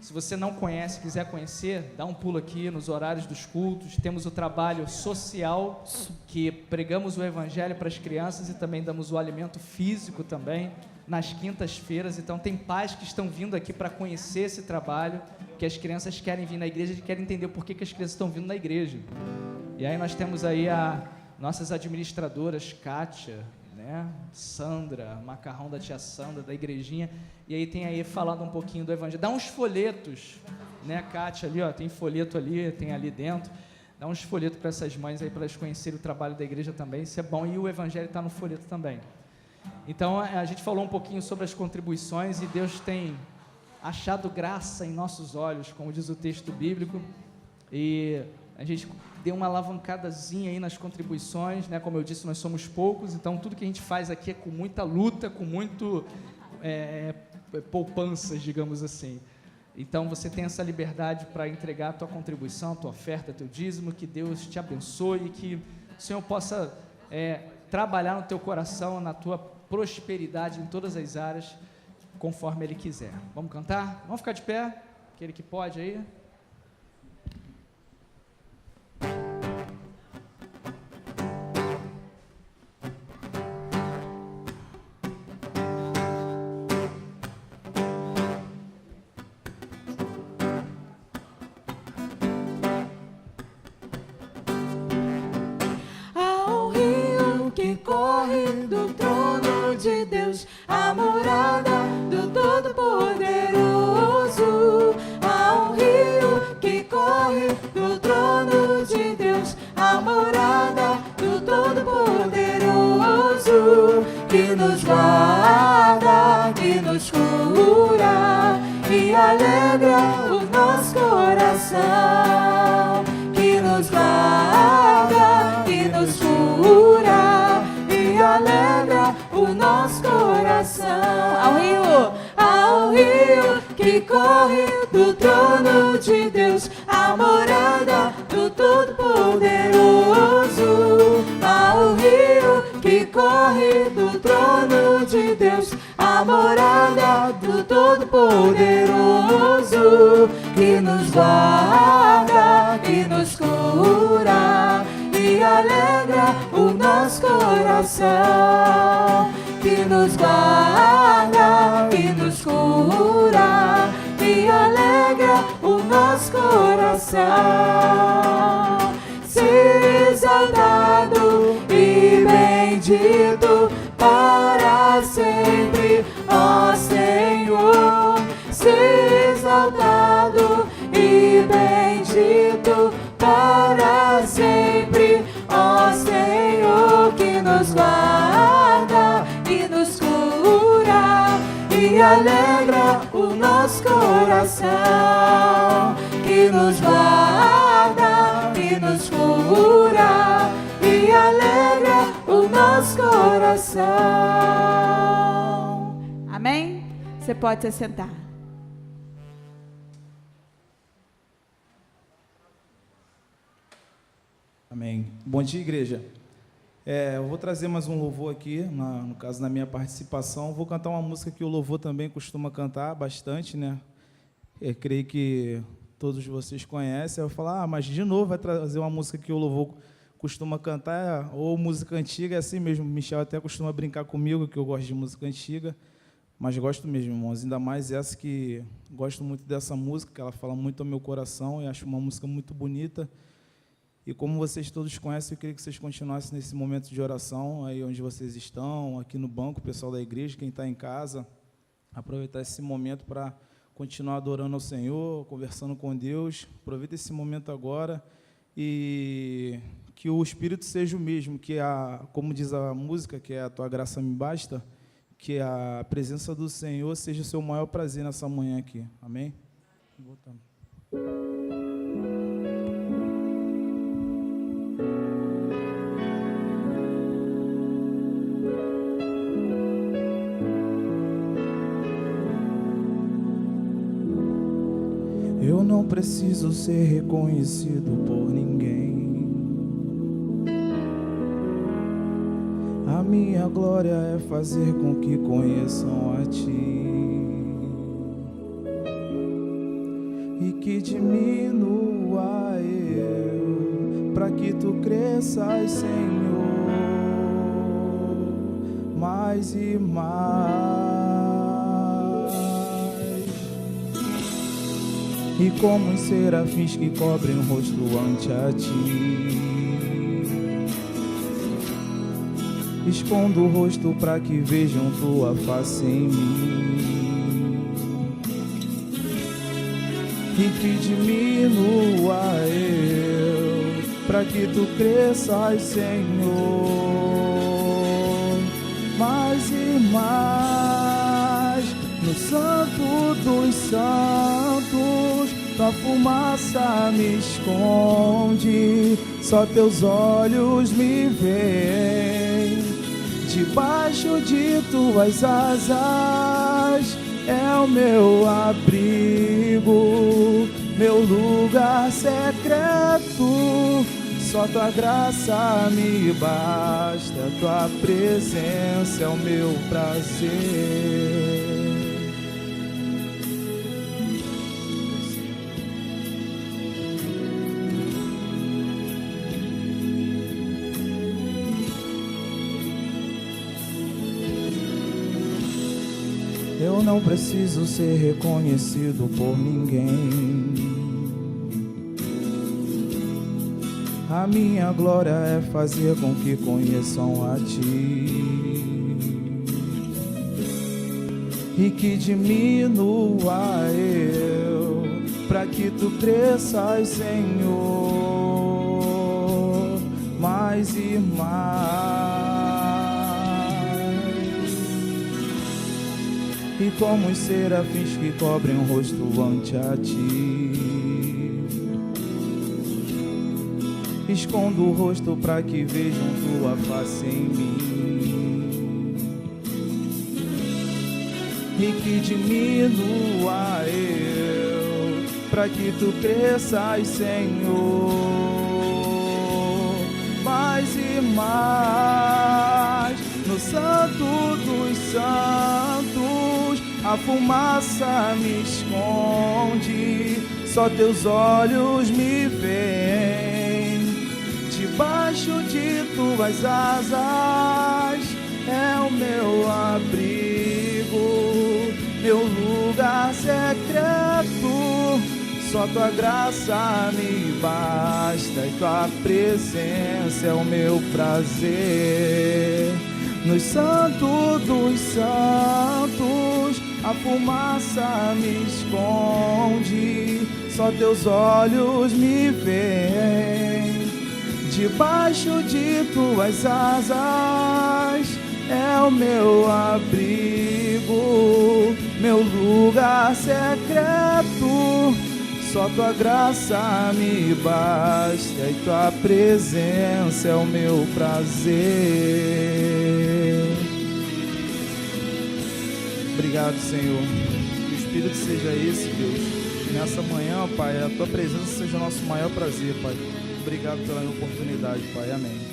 Se você não conhece, quiser conhecer, dá um pulo aqui nos horários dos cultos. Temos o trabalho social, que pregamos o evangelho para as crianças e também damos o alimento físico também, nas quintas-feiras. Então tem pais que estão vindo aqui para conhecer esse trabalho, que as crianças querem vir na igreja e querem entender por que as crianças estão vindo na igreja. E aí nós temos aí nossas administradoras, Kátia, Sandra, macarrão da tia Sandra, da igrejinha, e aí tem aí falando um pouquinho do evangelho. Dá uns folhetos, Kátia ali, tem folheto ali, tem ali dentro, dá uns folhetos para essas mães aí, para elas conhecerem o trabalho da igreja também, isso é bom, e o evangelho está no folheto também. Então a gente falou um pouquinho sobre as contribuições, e Deus tem achado graça em nossos olhos, como diz o texto bíblico, e a gente deu uma alavancadazinha aí nas contribuições, como eu disse, nós somos poucos, então tudo que a gente faz aqui é com muita luta, com muito poupanças, digamos assim. Então você tem essa liberdade para entregar a tua contribuição, a tua oferta, teu dízimo, que Deus te abençoe, que o Senhor possa trabalhar no teu coração, na tua prosperidade em todas as áreas, conforme Ele quiser. Vamos cantar? Vamos ficar de pé, aquele que pode aí. Que nos guarda, que nos cura e alegra o nosso coração. Que nos guarda, que nos cura e alegra o nosso coração. Ao rio que corre do trono de Deus, a morada do Todo-Poderoso. Ao rio que corre do trono de Deus, a morada do Todo-Poderoso, que nos guarda, que nos cura e alegra o nosso nosso coração, que nos guarda, que nos cura e alegra o nosso coração. Ser exaltado e bendito para sempre, ó Senhor. Ser exaltado e bendito para sempre, ó Senhor, que nos guarda e nos cura e alegra o nosso coração, que nos guarda e nos cura e alegra o nosso coração. Amém? Você pode se sentar. Amém. Bom dia, igreja. Eu vou trazer mais um louvor aqui, no caso, na minha participação. Vou cantar uma música que o louvor também costuma cantar bastante, né? Eu creio que todos vocês conhecem. Eu vou falar, mas de novo vai trazer uma música que o louvor costuma cantar, ou música antiga, é assim mesmo. O Michel até costuma brincar comigo, que eu gosto de música antiga, mas gosto mesmo, irmãos. Ainda mais essa que gosto muito dessa música, que ela fala muito ao meu coração, e acho uma música muito bonita. E como vocês todos conhecem, eu queria que vocês continuassem nesse momento de oração, aí onde vocês estão, aqui no banco, o pessoal da igreja, quem está em casa, aproveitar esse momento para continuar adorando ao Senhor, conversando com Deus. Aproveita esse momento agora e que o Espírito seja o mesmo, que como diz a música, que é a tua graça me basta, que a presença do Senhor seja o seu maior prazer nessa manhã aqui. Amém? Voltando. Eu não preciso ser reconhecido por ninguém. A minha glória é fazer com que conheçam a Ti e que diminua eu, para que Tu cresças, Senhor, mais e mais. E como os serafins que cobrem o rosto ante a Ti, escondo o rosto para que vejam Tua face em mim, e que diminua eu, para que Tu cresças, Senhor, mais e mais. No santo dos santos, Tua fumaça me esconde, só Teus olhos me veem. Debaixo de Tuas asas é o meu abrigo, meu lugar secreto. Só Tua graça me basta, Tua presença é o meu prazer. Eu não preciso ser reconhecido por ninguém. A minha glória é fazer com que conheçam a Ti e que diminua eu, para que Tu cresças, Senhor, mais e mais. E como os serafins que cobrem o rosto ante a Ti, escondo o rosto para que vejam Tua face em mim, e que diminua eu, para que Tu cresças, Senhor, mais e mais. No santo dos santos, a fumaça me esconde, só Teus olhos me veem. Debaixo de tuas asas é o meu abrigo, meu lugar secreto. Só tua graça me basta e tua presença é o meu prazer. No santo dos santos, a fumaça me esconde, só teus olhos me veem. Debaixo de tuas asas é o meu abrigo, meu lugar secreto. Só tua graça me basta e tua presença é o meu prazer. Obrigado, Senhor. Que o Espírito seja esse, Deus. Que nessa manhã, Pai, a tua presença seja o nosso maior prazer, Pai. Obrigado pela oportunidade, Pai. Amém.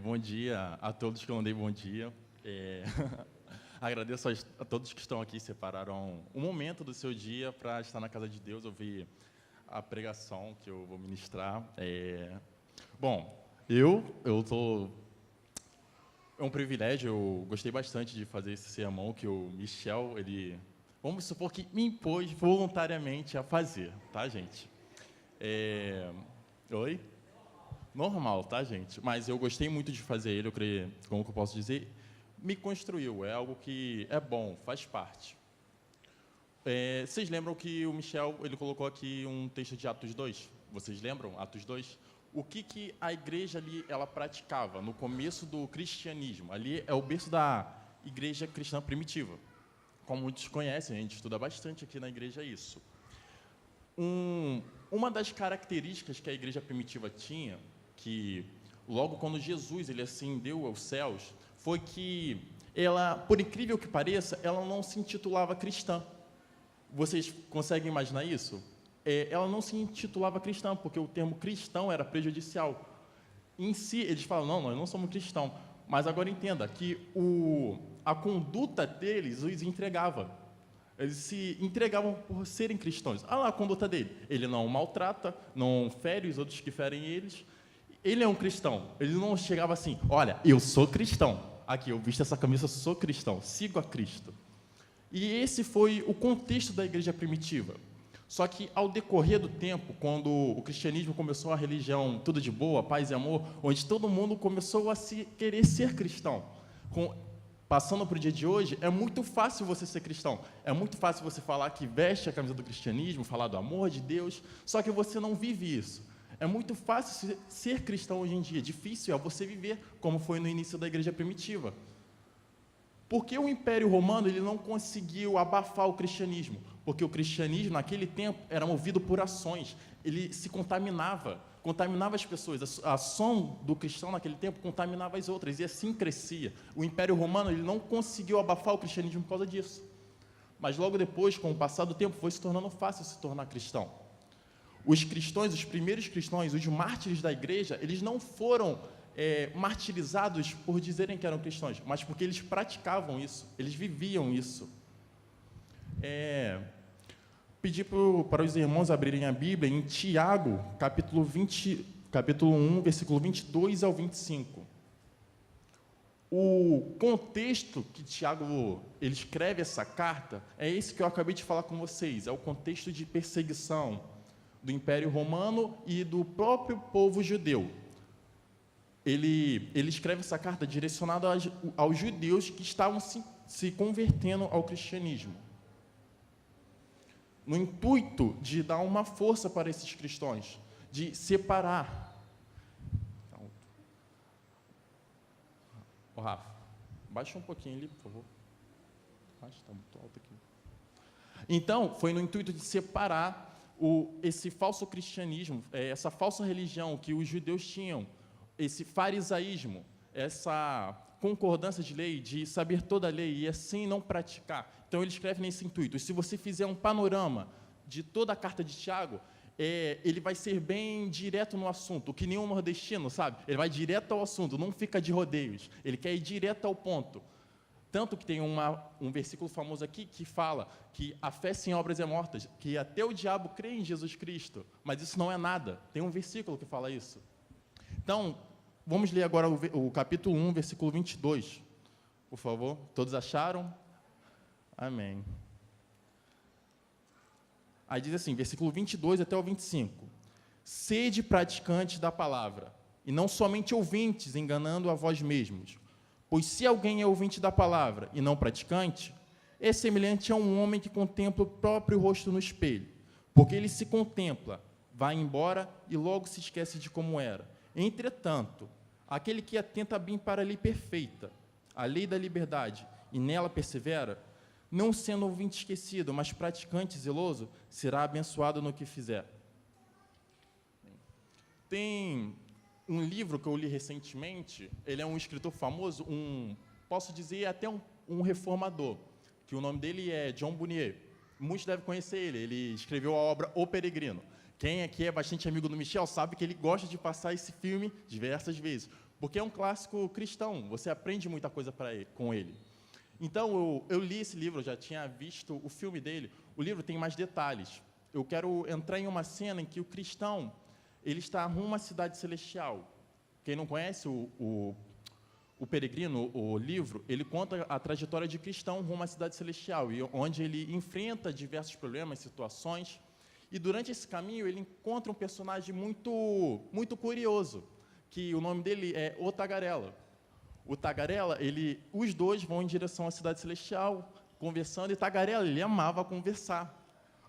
Bom dia a todos que eu não dei bom dia. Agradeço a todos que estão aqui, separaram um momento do seu dia para estar na casa de Deus, ouvir a pregação que eu vou ministrar. Bom, é um privilégio, eu gostei bastante de fazer esse sermão que o Michel, vamos supor que me impôs voluntariamente a fazer, tá, gente? Oi? Normal, tá, gente? Mas eu gostei muito de fazer ele, eu creio, como que eu posso dizer, me construiu, é algo que é bom, faz parte. Vocês lembram que o Michel, ele colocou aqui um texto de Atos 2? Vocês lembram? Atos 2? O que a igreja ali, ela praticava no começo do cristianismo? Ali é o berço da igreja cristã primitiva. Como muitos conhecem, a gente estuda bastante aqui na igreja isso. Uma das características que a igreja primitiva tinha, que logo quando Jesus ele ascendeu aos céus, foi que ela, por incrível que pareça, ela não se intitulava cristã. Vocês conseguem imaginar isso? Ela não se intitulava cristã, porque o termo cristão era prejudicial. Em si, eles falam, não, nós não somos cristãos. Mas agora entenda que a conduta deles os entregava. Eles se entregavam por serem cristãos. Ah lá a conduta dele. Ele não maltrata, não fere os outros que ferem eles. Ele é um cristão. Ele não chegava assim, olha, eu sou cristão. Aqui, eu visto essa camisa, eu sou cristão. Sigo a Cristo. E esse foi o contexto da igreja primitiva. Só que, ao decorrer do tempo, quando o cristianismo começou a religião tudo de boa, paz e amor, onde todo mundo começou a querer ser cristão. Passando para o dia de hoje, é muito fácil você ser cristão. É muito fácil você falar que veste a camisa do cristianismo, falar do amor de Deus, só que você não vive isso. É muito fácil ser cristão hoje em dia. Difícil é você viver como foi no início da igreja primitiva. Porque o Império Romano ele não conseguiu abafar o cristianismo? Porque o cristianismo, naquele tempo, era movido por ações. Ele se contaminava as pessoas. A ação do cristão, naquele tempo, contaminava as outras, e assim crescia. O Império Romano ele não conseguiu abafar o cristianismo por causa disso. Mas logo depois, com o passar do tempo, foi se tornando fácil se tornar cristão. Os cristãos, os primeiros cristãos, os mártires da igreja, eles não foram martirizados por dizerem que eram cristãos, mas porque eles praticavam isso, eles viviam isso. Pedir para os irmãos abrirem a Bíblia em Tiago, capítulo 1, versículo 22 ao 25. O contexto que Tiago ele escreve essa carta é esse que eu acabei de falar com vocês, é o contexto de perseguição do Império Romano e do próprio povo judeu. Ele escreve essa carta direcionada aos judeus que estavam se convertendo ao cristianismo, no intuito de dar uma força para esses cristãos, de separar. Rafa, baixa um pouquinho ali, por favor. Baixa, está muito alto aqui. Então, foi no intuito de separar esse falso cristianismo, essa falsa religião que os judeus tinham, esse farisaísmo, essa concordância de lei, de saber toda a lei e assim não praticar. Então, ele escreve nesse intuito. E se você fizer um panorama de toda a carta de Tiago, ele vai ser bem direto no assunto, o que nenhum nordestino, sabe? Ele vai direto ao assunto, não fica de rodeios. Ele quer ir direto ao ponto. Tanto que tem um versículo famoso aqui que fala que a fé sem obras é morta, que até o diabo crê em Jesus Cristo, mas isso não é nada. Tem um versículo que fala isso. Então, vamos ler agora o capítulo 1, versículo 22, por favor. Todos acharam? Amém. Aí diz assim, versículo 22 até o 25. Sede praticantes da palavra, e não somente ouvintes, enganando a vós mesmos. Pois se alguém é ouvinte da palavra e não praticante, é semelhante a um homem que contempla o próprio rosto no espelho. Porque ele se contempla, vai embora e logo se esquece de como era. Entretanto, aquele que atenta bem para a lei perfeita, a lei da liberdade, e nela persevera, não sendo ouvinte esquecido, mas praticante zeloso, será abençoado no que fizer. Tem um livro que eu li recentemente, ele é um escritor famoso, posso dizer até um reformador, que o nome dele é John Bunyan. Muitos devem conhecer ele escreveu a obra O Peregrino. Quem aqui é bastante amigo do Michel sabe que ele gosta de passar esse filme diversas vezes, porque é um clássico cristão, você aprende muita coisa com ele. Então, eu li esse livro, eu já tinha visto o filme dele, o livro tem mais detalhes. Eu quero entrar em uma cena em que o cristão, ele está rumo à cidade celestial. Quem não conhece o Peregrino, o livro, ele conta a trajetória de cristão rumo à cidade celestial, e onde ele enfrenta diversos problemas, situações, e durante esse caminho ele encontra um personagem muito, muito curioso, que o nome dele é O Tagarela. O Tagarela, os dois vão em direção à cidade celestial, conversando, e Tagarela, ele amava conversar.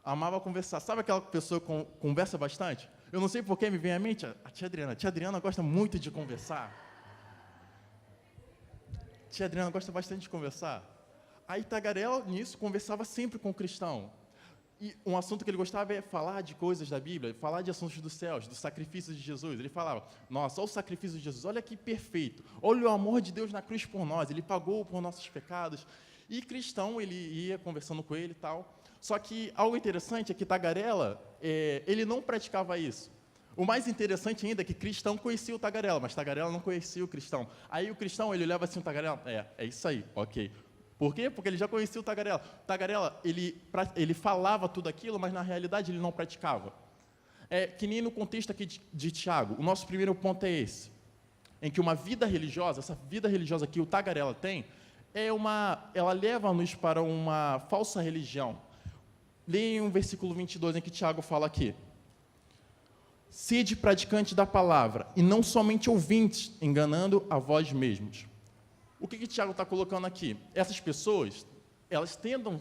Amava conversar. Sabe aquela pessoa que conversa bastante? Eu não sei por que me vem à mente a tia Adriana. A tia Adriana gosta muito de conversar. A tia Adriana gosta bastante de conversar. Aí Tagarela, nisso, conversava sempre com o cristão. E um assunto que ele gostava é falar de coisas da Bíblia, falar de assuntos dos céus, dos sacrifícios de Jesus. Ele falava, nossa, olha o sacrifício de Jesus, olha que perfeito, olha o amor de Deus na cruz por nós, ele pagou por nossos pecados. E cristão, ele ia conversando com ele e tal. Só que algo interessante é que Tagarela, ele não praticava isso. O mais interessante ainda é que cristão conhecia o Tagarela, mas Tagarela não conhecia o cristão. Aí o cristão, ele olhava assim o Tagarela, é isso aí, ok. Por quê? Porque ele já conhecia o Tagarela. O Tagarela, ele falava tudo aquilo, mas na realidade ele não praticava. Que nem no contexto aqui de Tiago, o nosso primeiro ponto é esse, em que uma vida religiosa, essa vida religiosa que o Tagarela tem, ela leva-nos para uma falsa religião. Leia um versículo 22 em que Tiago fala aqui. Sede praticante da palavra, e não somente ouvintes, enganando a vós mesmos. O que Tiago está colocando aqui? Essas pessoas, elas tentam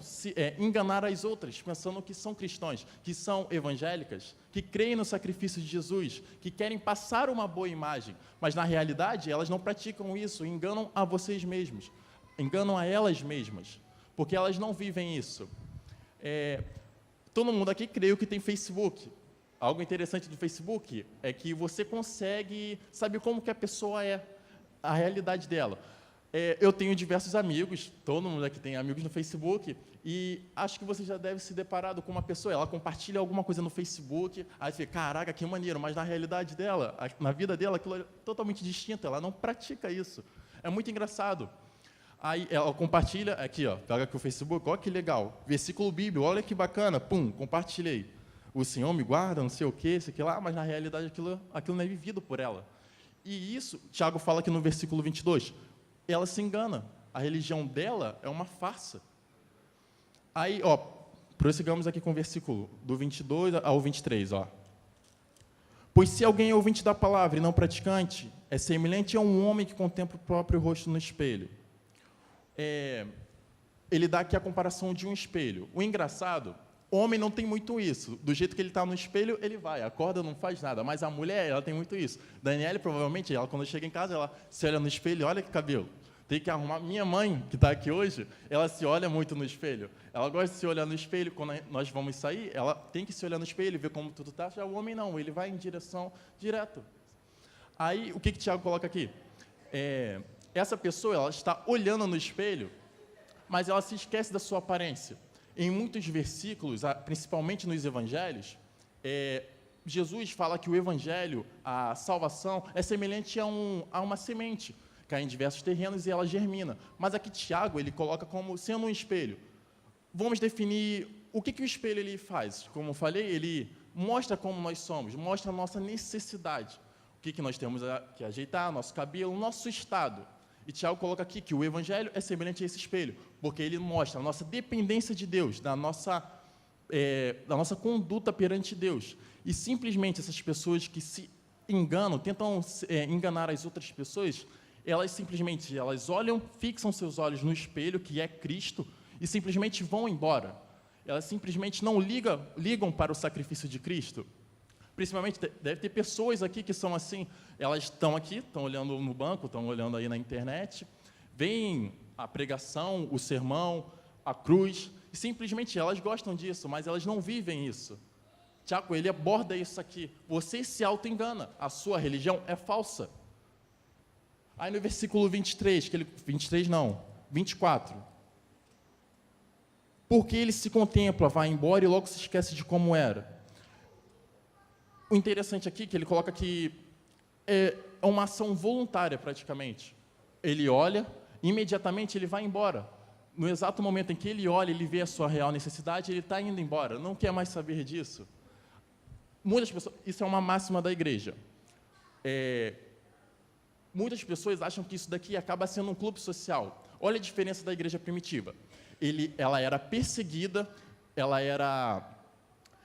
enganar as outras, pensando que são cristãos, que são evangélicas, que creem no sacrifício de Jesus, que querem passar uma boa imagem, mas na realidade elas não praticam isso, enganam a vocês mesmos, enganam a elas mesmas, porque elas não vivem isso. Todo mundo aqui creio que tem Facebook. Algo interessante do Facebook é que você consegue saber como que a pessoa é, a realidade dela. Eu tenho diversos amigos, todo mundo aqui tem amigos no Facebook, e acho que você já deve se deparado com uma pessoa, ela compartilha alguma coisa no Facebook, aí você fica, caraca, que maneiro, mas na realidade dela, na vida dela, aquilo é totalmente distinto, ela não pratica isso. É muito engraçado. Aí ela compartilha, aqui, ó, pega aqui o Facebook, olha que legal, versículo bíblico, olha que bacana, pum, compartilhei. O Senhor me guarda, não sei o quê, isso aqui lá, mas na realidade aquilo não é vivido por ela. E isso, Tiago fala aqui no versículo 22, ela se engana, a religião dela é uma farsa. Aí, ó, prossigamos aqui com o versículo do 22 ao 23, ó. Pois se alguém é ouvinte da palavra e não praticante, é semelhante a um homem que contempla o próprio rosto no espelho. Ele dá aqui a comparação de um espelho. O engraçado, o homem não tem muito isso. Do jeito que ele está no espelho, ele vai, acorda, não faz nada. Mas a mulher, ela tem muito isso. Daniela, provavelmente, ela, quando chega em casa, ela se olha no espelho, olha que cabelo. Tem que arrumar. Minha mãe, que está aqui hoje, ela se olha muito no espelho. Ela gosta de se olhar no espelho. Quando nós vamos sair, ela tem que se olhar no espelho e ver como tudo está. Já o homem não, ele vai em direção direto. Aí, o que Tiago coloca aqui? Essa pessoa, ela está olhando no espelho, mas ela se esquece da sua aparência. Em muitos versículos, principalmente nos evangelhos, Jesus fala que o evangelho, a salvação, é semelhante a uma semente. Cai em diversos terrenos e ela germina. Mas aqui Tiago, ele coloca como sendo um espelho. Vamos definir o que o espelho ele faz. Como eu falei, ele mostra como nós somos, mostra a nossa necessidade. O que nós temos que ajeitar, nosso cabelo, nosso estado. E Tiago coloca aqui que o evangelho é semelhante a esse espelho, porque ele mostra a nossa dependência de Deus, da nossa conduta perante Deus. E simplesmente essas pessoas que se enganam, tentam enganar as outras pessoas, elas olham, fixam seus olhos no espelho, que é Cristo, e simplesmente vão embora. Elas simplesmente não ligam para o sacrifício de Cristo. Principalmente, deve ter pessoas aqui que são assim, elas estão aqui, estão olhando no banco, estão olhando aí na internet, veem a pregação, o sermão, a cruz, e simplesmente elas gostam disso, mas elas não vivem isso. Tiago, ele aborda isso aqui. Você se auto-engana, a sua religião é falsa. Aí no versículo 24. Porque ele se contempla, vai embora e logo se esquece de como era. O interessante aqui é que ele coloca que é uma ação voluntária praticamente. Ele olha, imediatamente ele vai embora. No exato momento em que ele olha, ele vê a sua real necessidade, ele está indo embora, não quer mais saber disso. Muitas pessoas, isso é uma máxima da igreja. Muitas pessoas acham que isso daqui acaba sendo um clube social. Olha a diferença da igreja primitiva. Ela era perseguida,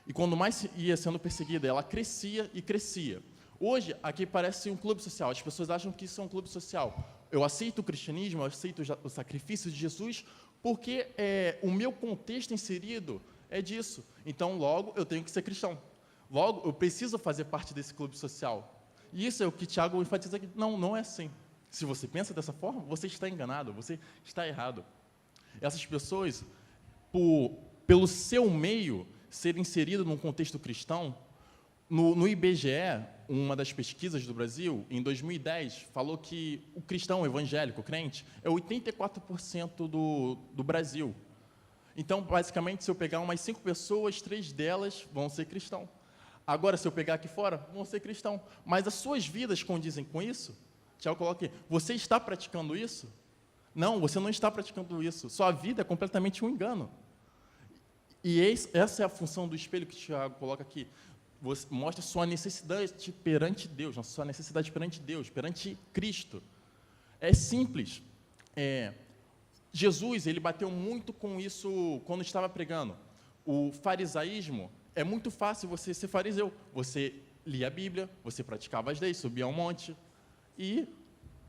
e quando mais ia sendo perseguida, ela crescia e crescia. Hoje, aqui parece um clube social. As pessoas acham que isso é um clube social. Eu aceito o cristianismo, eu aceito o sacrifício de Jesus, porque o meu contexto inserido é disso. Então, logo, eu tenho que ser cristão. Logo, eu preciso fazer parte desse clube social. E isso é o que Tiago enfatiza aqui. Não é assim. Se você pensa dessa forma, você está enganado, você está errado. Essas pessoas, pelo seu meio, ser inserido num contexto cristão, no IBGE, uma das pesquisas do Brasil, em 2010, falou que o cristão evangélico, o crente, é 84% do Brasil. Então, basicamente, se eu pegar umas 5 pessoas, 3 delas vão ser cristão. Agora, se eu pegar aqui fora, vão ser cristão. Mas as suas vidas condizem com isso? Tiago coloca aqui, você está praticando isso? Não, você não está praticando isso. Sua vida é completamente um engano. E essa é a função do espelho que Tiago coloca aqui. Você mostra sua necessidade perante Deus, sua necessidade perante Deus, perante Cristo. É simples. Jesus, ele bateu muito com isso quando estava pregando. O farisaísmo, é muito fácil você ser fariseu. Você lia a Bíblia, você praticava as leis, subia ao monte e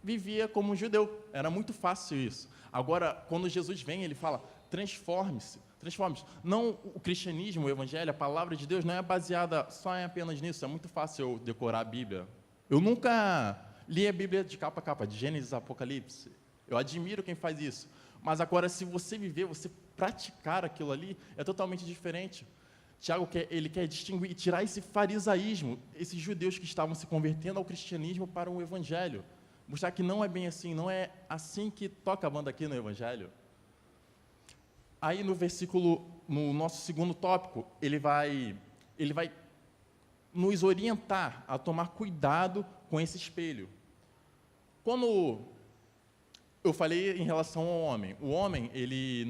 vivia como um judeu. Era muito fácil isso. Agora, quando Jesus vem, ele fala, transforme-se. Não, o cristianismo, o evangelho, a palavra de Deus não é baseada só em apenas nisso. É muito fácil eu decorar a Bíblia. Eu nunca li a Bíblia de capa a capa, de Gênesis a Apocalipse. Eu admiro quem faz isso. Mas agora, se você viver, você praticar aquilo ali, é totalmente diferente. Tiago quer distinguir e tirar esse farisaísmo, esses judeus que estavam se convertendo ao cristianismo para o evangelho. Mostrar que não é bem assim, não é assim que toca a banda aqui no evangelho. Aí no versículo, no nosso segundo tópico, ele vai nos orientar a tomar cuidado com esse espelho. Quando eu falei em relação ao homem, o homem, ele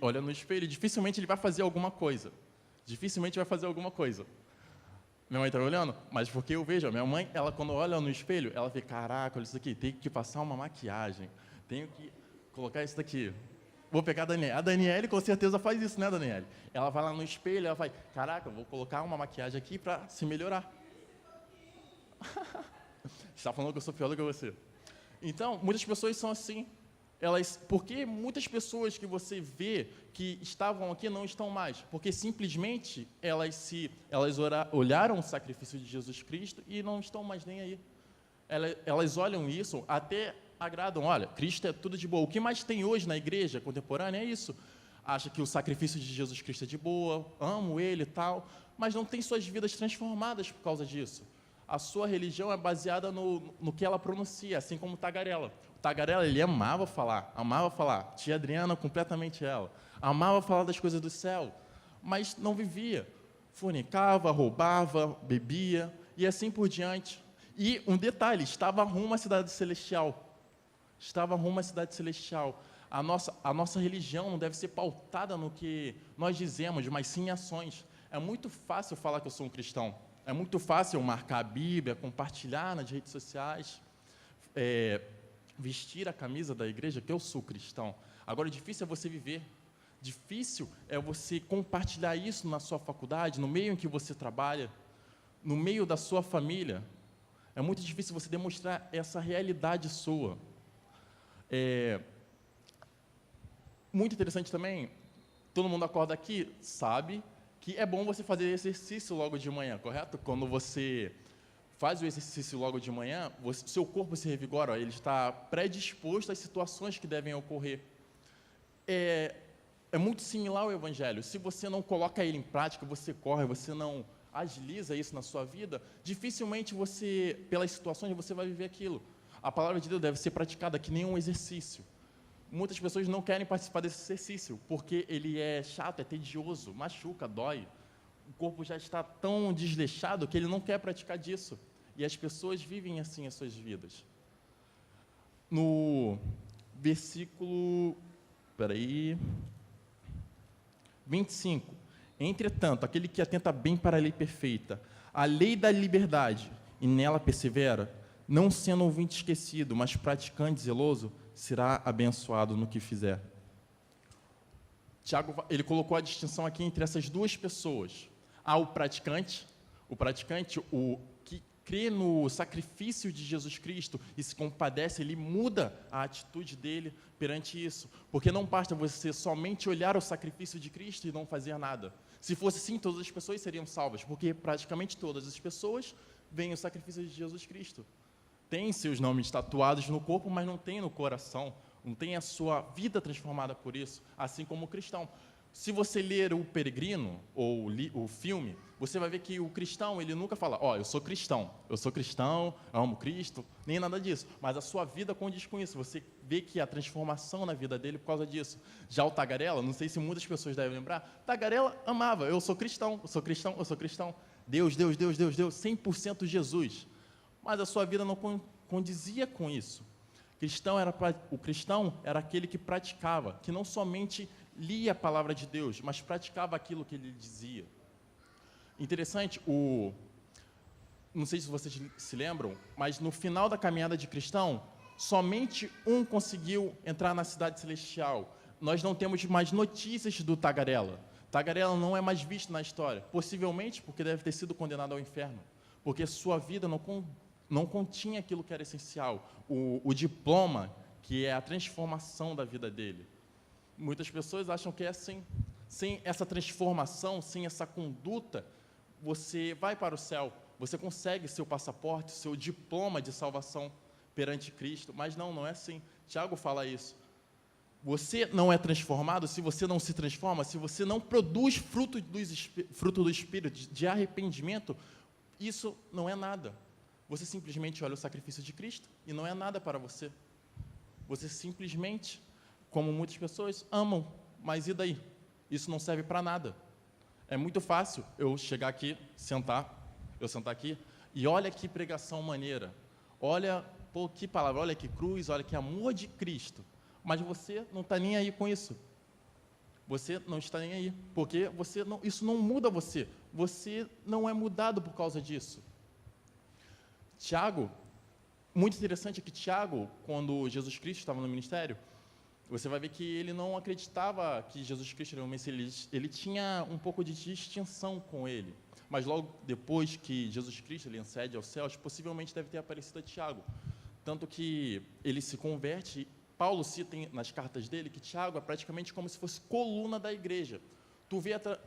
olha no espelho e dificilmente ele vai fazer alguma coisa. Minha mãe está olhando, mas porque eu vejo, a minha mãe, ela quando olha no espelho, ela vê, caraca, olha isso aqui, tenho que passar uma maquiagem, tenho que colocar isso daqui. Vou pegar a Daniele. A Daniele com certeza faz isso, né, Daniele? Ela vai lá no espelho, ela vai, caraca, vou colocar uma maquiagem aqui para se melhorar. Você está falando que eu sou pior do que você. Então, muitas pessoas são assim. Porque muitas pessoas que você vê que estavam aqui não estão mais. Porque simplesmente elas olharam o sacrifício de Jesus Cristo e não estão mais nem aí. Elas olham isso, até agradam. Olha, Cristo é tudo de boa. O que mais tem hoje na igreja contemporânea é isso. Acha que o sacrifício de Jesus Cristo é de boa, amo ele e tal, mas não tem suas vidas transformadas por causa disso. A sua religião é baseada no que ela pronuncia, assim como o Tagarela. O Tagarela, ele amava falar. Tia Adriana, completamente ela. Amava falar das coisas do céu, mas não vivia. Fornicava, roubava, bebia, e assim por diante. E um detalhe, estava rumo à cidade celestial. A nossa religião não deve ser pautada no que nós dizemos, mas sim em ações. É muito fácil falar que eu sou um cristão. É muito fácil marcar a Bíblia, compartilhar nas redes sociais, vestir a camisa da igreja que eu sou cristão. Agora, difícil é você viver. Difícil é você compartilhar isso na sua faculdade, no meio em que você trabalha, no meio da sua família. É muito difícil você demonstrar essa realidade sua. Muito interessante também, todo mundo acorda aqui, sabe que é bom você fazer exercício logo de manhã, correto? Quando você faz o exercício logo de manhã, seu corpo se revigora, ele está predisposto às situações que devem ocorrer. É muito similar ao Evangelho. Se você não coloca ele em prática, você corre, você não agiliza isso na sua vida, dificilmente você, pelas situações, você vai viver aquilo. A palavra de Deus deve ser praticada que nem um exercício. Muitas pessoas não querem participar desse exercício, porque ele é chato, é tedioso, machuca, dói. O corpo já está tão desleixado que ele não quer praticar disso. E as pessoas vivem assim as suas vidas. No versículo 25. Entretanto, aquele que atenta bem para a lei perfeita, a lei da liberdade, e nela persevera, não sendo ouvinte esquecido, mas praticante zeloso, será abençoado no que fizer. Tiago, ele colocou a distinção aqui entre essas duas pessoas. Há o praticante, o que crê no sacrifício de Jesus Cristo e se compadece, ele muda a atitude dele perante isso. Porque não basta você somente olhar o sacrifício de Cristo e não fazer nada. Se fosse assim, todas as pessoas seriam salvas, porque praticamente todas as pessoas veem o sacrifício de Jesus Cristo. Tem seus nomes tatuados no corpo, mas não tem no coração, não tem a sua vida transformada por isso, assim como o cristão. Se você ler O Peregrino, ou o filme, você vai ver que o cristão, ele nunca fala, eu sou cristão, amo Cristo, nem nada disso, mas a sua vida condiz com isso, você vê que a transformação na vida dele por causa disso. Já o Tagarela, não sei se muitas pessoas devem lembrar, Tagarela amava, eu sou cristão, Deus, 100% Jesus. Mas a sua vida não condizia com isso. O cristão era aquele que praticava, que não somente lia a palavra de Deus, mas praticava aquilo que ele dizia. Interessante, não sei se vocês se lembram, mas no final da caminhada de cristão, somente um conseguiu entrar na cidade celestial. Nós não temos mais notícias do Tagarela. Tagarela não é mais visto na história, possivelmente porque deve ter sido condenado ao inferno, porque sua vida não continha aquilo que era essencial, o diploma, que é a transformação da vida dele. Muitas pessoas acham que é assim. Sem essa transformação, sem essa conduta, você vai para o céu, você consegue seu passaporte, seu diploma de salvação perante Cristo, mas não é assim. Tiago fala isso. Você não é transformado se você não se transforma, se você não produz fruto do Espírito, de arrependimento, isso não é nada. Você simplesmente olha o sacrifício de Cristo e não é nada para você. Você simplesmente, como muitas pessoas, amam, mas e daí? Isso não serve para nada. É muito fácil eu chegar aqui, sentar aqui, e olha que pregação maneira, olha, que palavra, olha que cruz, olha que amor de Cristo, mas você não está nem aí com isso. Você não está nem aí, porque isso não muda você não é mudado por causa disso. Tiago, muito interessante é que Tiago, quando Jesus Cristo estava no ministério, você vai ver que ele não acreditava que Jesus Cristo era o Messias, ele tinha um pouco de distinção com ele. Mas logo depois que Jesus Cristo ele ascende aos céus, possivelmente deve ter aparecido a Tiago. Tanto que ele se converte, Paulo cita nas cartas dele que Tiago é praticamente como se fosse coluna da igreja.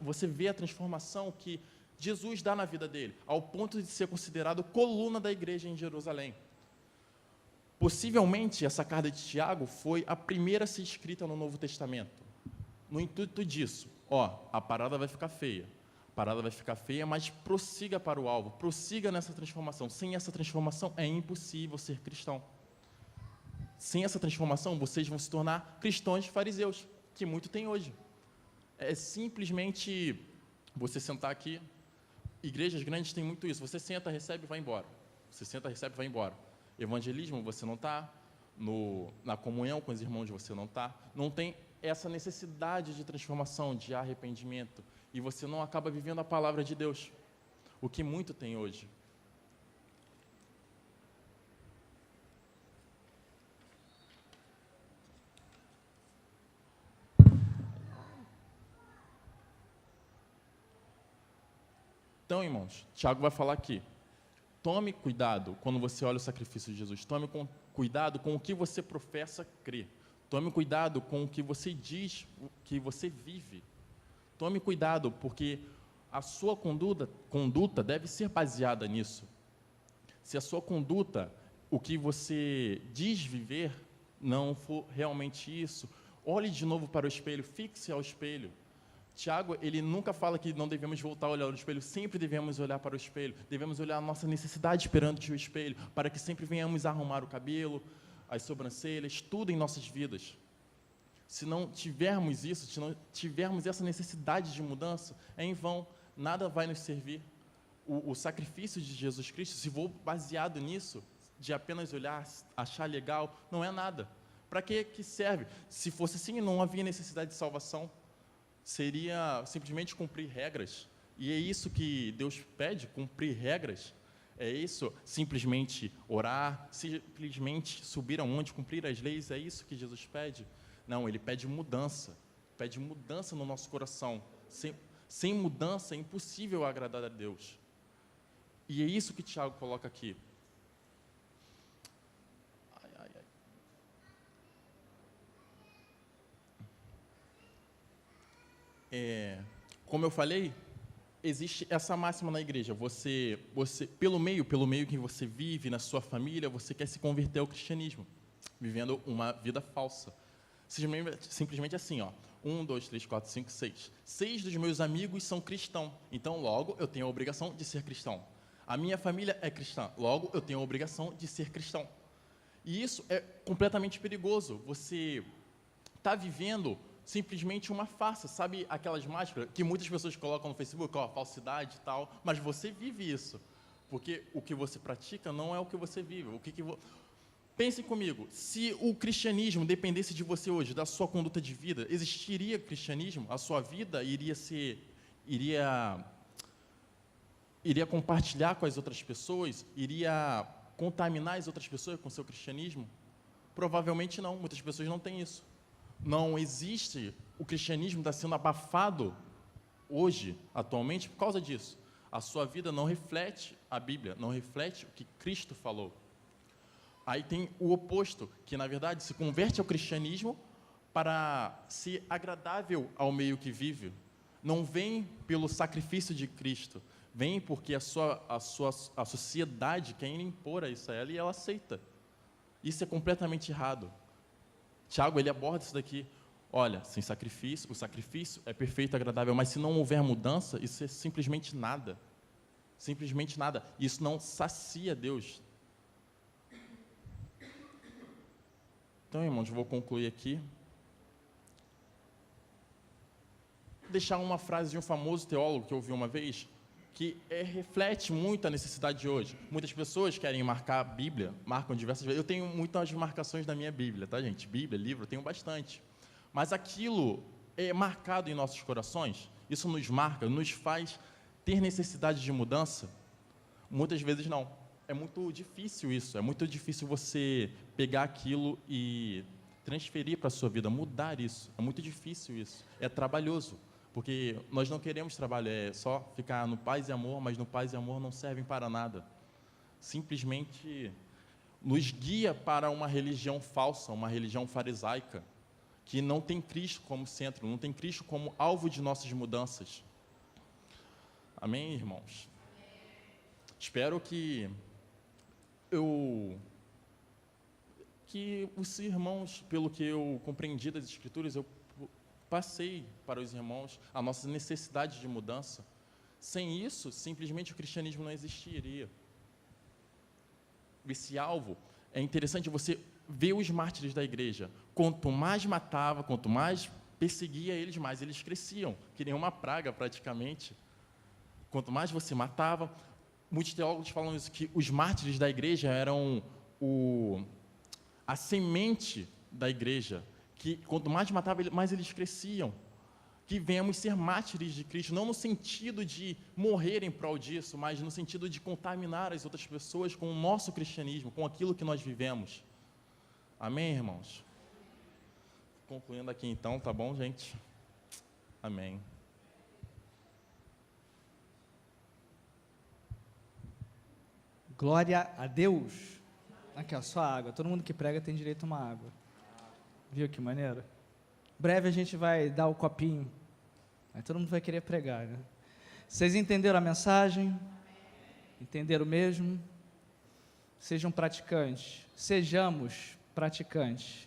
Você vê a transformação que Jesus dá na vida dele, ao ponto de ser considerado coluna da igreja em Jerusalém. Possivelmente, essa carta de Tiago foi a primeira a ser escrita no Novo Testamento. No intuito disso, a parada vai ficar feia. A parada vai ficar feia, mas prossiga para o alvo, prossiga nessa transformação. Sem essa transformação, é impossível ser cristão. Sem essa transformação, vocês vão se tornar cristãos fariseus, que muito tem hoje. É simplesmente você sentar aqui. Igrejas grandes têm muito isso. Você senta, recebe e vai embora. Você senta, recebe e vai embora. Evangelismo, você não está. Na comunhão com os irmãos, você não está. Não tem essa necessidade de transformação, de arrependimento. E você não acaba vivendo a palavra de Deus. O que muito tem hoje. Então, irmãos, Tiago vai falar aqui. Tome cuidado quando você olha o sacrifício de Jesus. Tome cuidado com o que você professa crer. Tome cuidado com o que você diz, o que você vive. Tome cuidado, porque a sua conduta deve ser baseada nisso. Se a sua conduta, o que você diz viver, não for realmente isso, olhe de novo para o espelho, fixe ao espelho. Tiago, ele nunca fala que não devemos voltar a olhar no espelho, sempre devemos olhar para o espelho, devemos olhar a nossa necessidade perante o espelho, para que sempre venhamos arrumar o cabelo, as sobrancelhas, tudo em nossas vidas. Se não tivermos isso, se não tivermos essa necessidade de mudança, é em vão, nada vai nos servir. O sacrifício de Jesus Cristo, se for baseado nisso, de apenas olhar, achar legal, não é nada. Para que serve? Se fosse assim, não havia necessidade de salvação. Seria simplesmente cumprir regras. E é isso que Deus pede, cumprir regras. É isso, simplesmente orar, simplesmente subir ao monte, cumprir as leis, é isso que Jesus pede? Não, ele pede mudança no nosso coração. Sem mudança é impossível agradar a Deus. E é isso que Tiago coloca aqui. Como eu falei, existe essa máxima na igreja, você pelo meio que você vive, na sua família, você quer se converter ao cristianismo, vivendo uma vida falsa. Simplesmente assim, 1, 2, 3, 4, 5, 6. 6 dos meus amigos são cristãos, então logo eu tenho a obrigação de ser cristão. A minha família é cristã, logo eu tenho a obrigação de ser cristão. E isso é completamente perigoso, você está vivendo simplesmente uma farsa, sabe aquelas máscaras que muitas pessoas colocam no Facebook, falsidade e tal, mas você vive isso, porque o que você pratica não é o que você vive. Pensem comigo, se o cristianismo dependesse de você hoje, da sua conduta de vida, existiria cristianismo? A sua vida iria compartilhar com as outras pessoas? Iria contaminar as outras pessoas com o seu cristianismo? Provavelmente não, muitas pessoas não têm isso. Não existe, o cristianismo está sendo abafado hoje, atualmente, por causa disso. A sua vida não reflete a Bíblia, não reflete o que Cristo falou. Aí tem o oposto, que na verdade se converte ao cristianismo para ser agradável ao meio que vive. Não vem pelo sacrifício de Cristo, vem porque a sociedade quer impor isso a ela e ela aceita. Isso é completamente errado. Tiago, ele aborda isso daqui. Olha, sem sacrifício, o sacrifício é perfeito e agradável, mas se não houver mudança, isso é simplesmente nada. Simplesmente nada. Isso não sacia Deus. Então, irmãos, vou concluir aqui. Deixar uma frase de um famoso teólogo que eu ouvi uma vez, que reflete muito a necessidade de hoje. Muitas pessoas querem marcar a Bíblia, marcam diversas vezes. Eu tenho muitas marcações da minha Bíblia, tá, gente? Bíblia, livro, eu tenho bastante. Mas aquilo é marcado em nossos corações, isso nos marca, nos faz ter necessidade de mudança? Muitas vezes não. É muito difícil isso, é muito difícil você pegar aquilo e transferir para a sua vida, mudar isso. É muito difícil isso, é trabalhoso. Porque nós não queremos trabalho, é só ficar no paz e amor, mas no paz e amor não servem para nada. Simplesmente nos guia para uma religião falsa, uma religião farisaica, que não tem Cristo como centro, não tem Cristo como alvo de nossas mudanças. Amém, irmãos? Espero que eu que os irmãos, pelo que eu compreendi das Escrituras, eu passei para os irmãos a nossa necessidade de mudança. Sem isso, simplesmente o cristianismo não existiria. Esse alvo, é interessante você ver os mártires da igreja. Quanto mais matava, quanto mais perseguia eles, mais eles cresciam, que nem uma praga praticamente. Quanto mais você matava, muitos teólogos falam isso, que os mártires da igreja eram a semente da igreja, que quanto mais matava, mais eles cresciam. Que venhamos ser mártires de Cristo, não no sentido de morrer em prol disso, mas no sentido de contaminar as outras pessoas com o nosso cristianismo, com aquilo que nós vivemos. Amém, irmãos? Concluindo aqui então, tá bom, gente? Amém. Glória a Deus. Aqui, ó, só água. Todo mundo que prega tem direito a uma água. Viu que maneiro? Breve a gente vai dar o copinho. Aí todo mundo vai querer pregar, né? Vocês entenderam a mensagem? Entenderam mesmo? Sejam praticantes. Sejamos praticantes.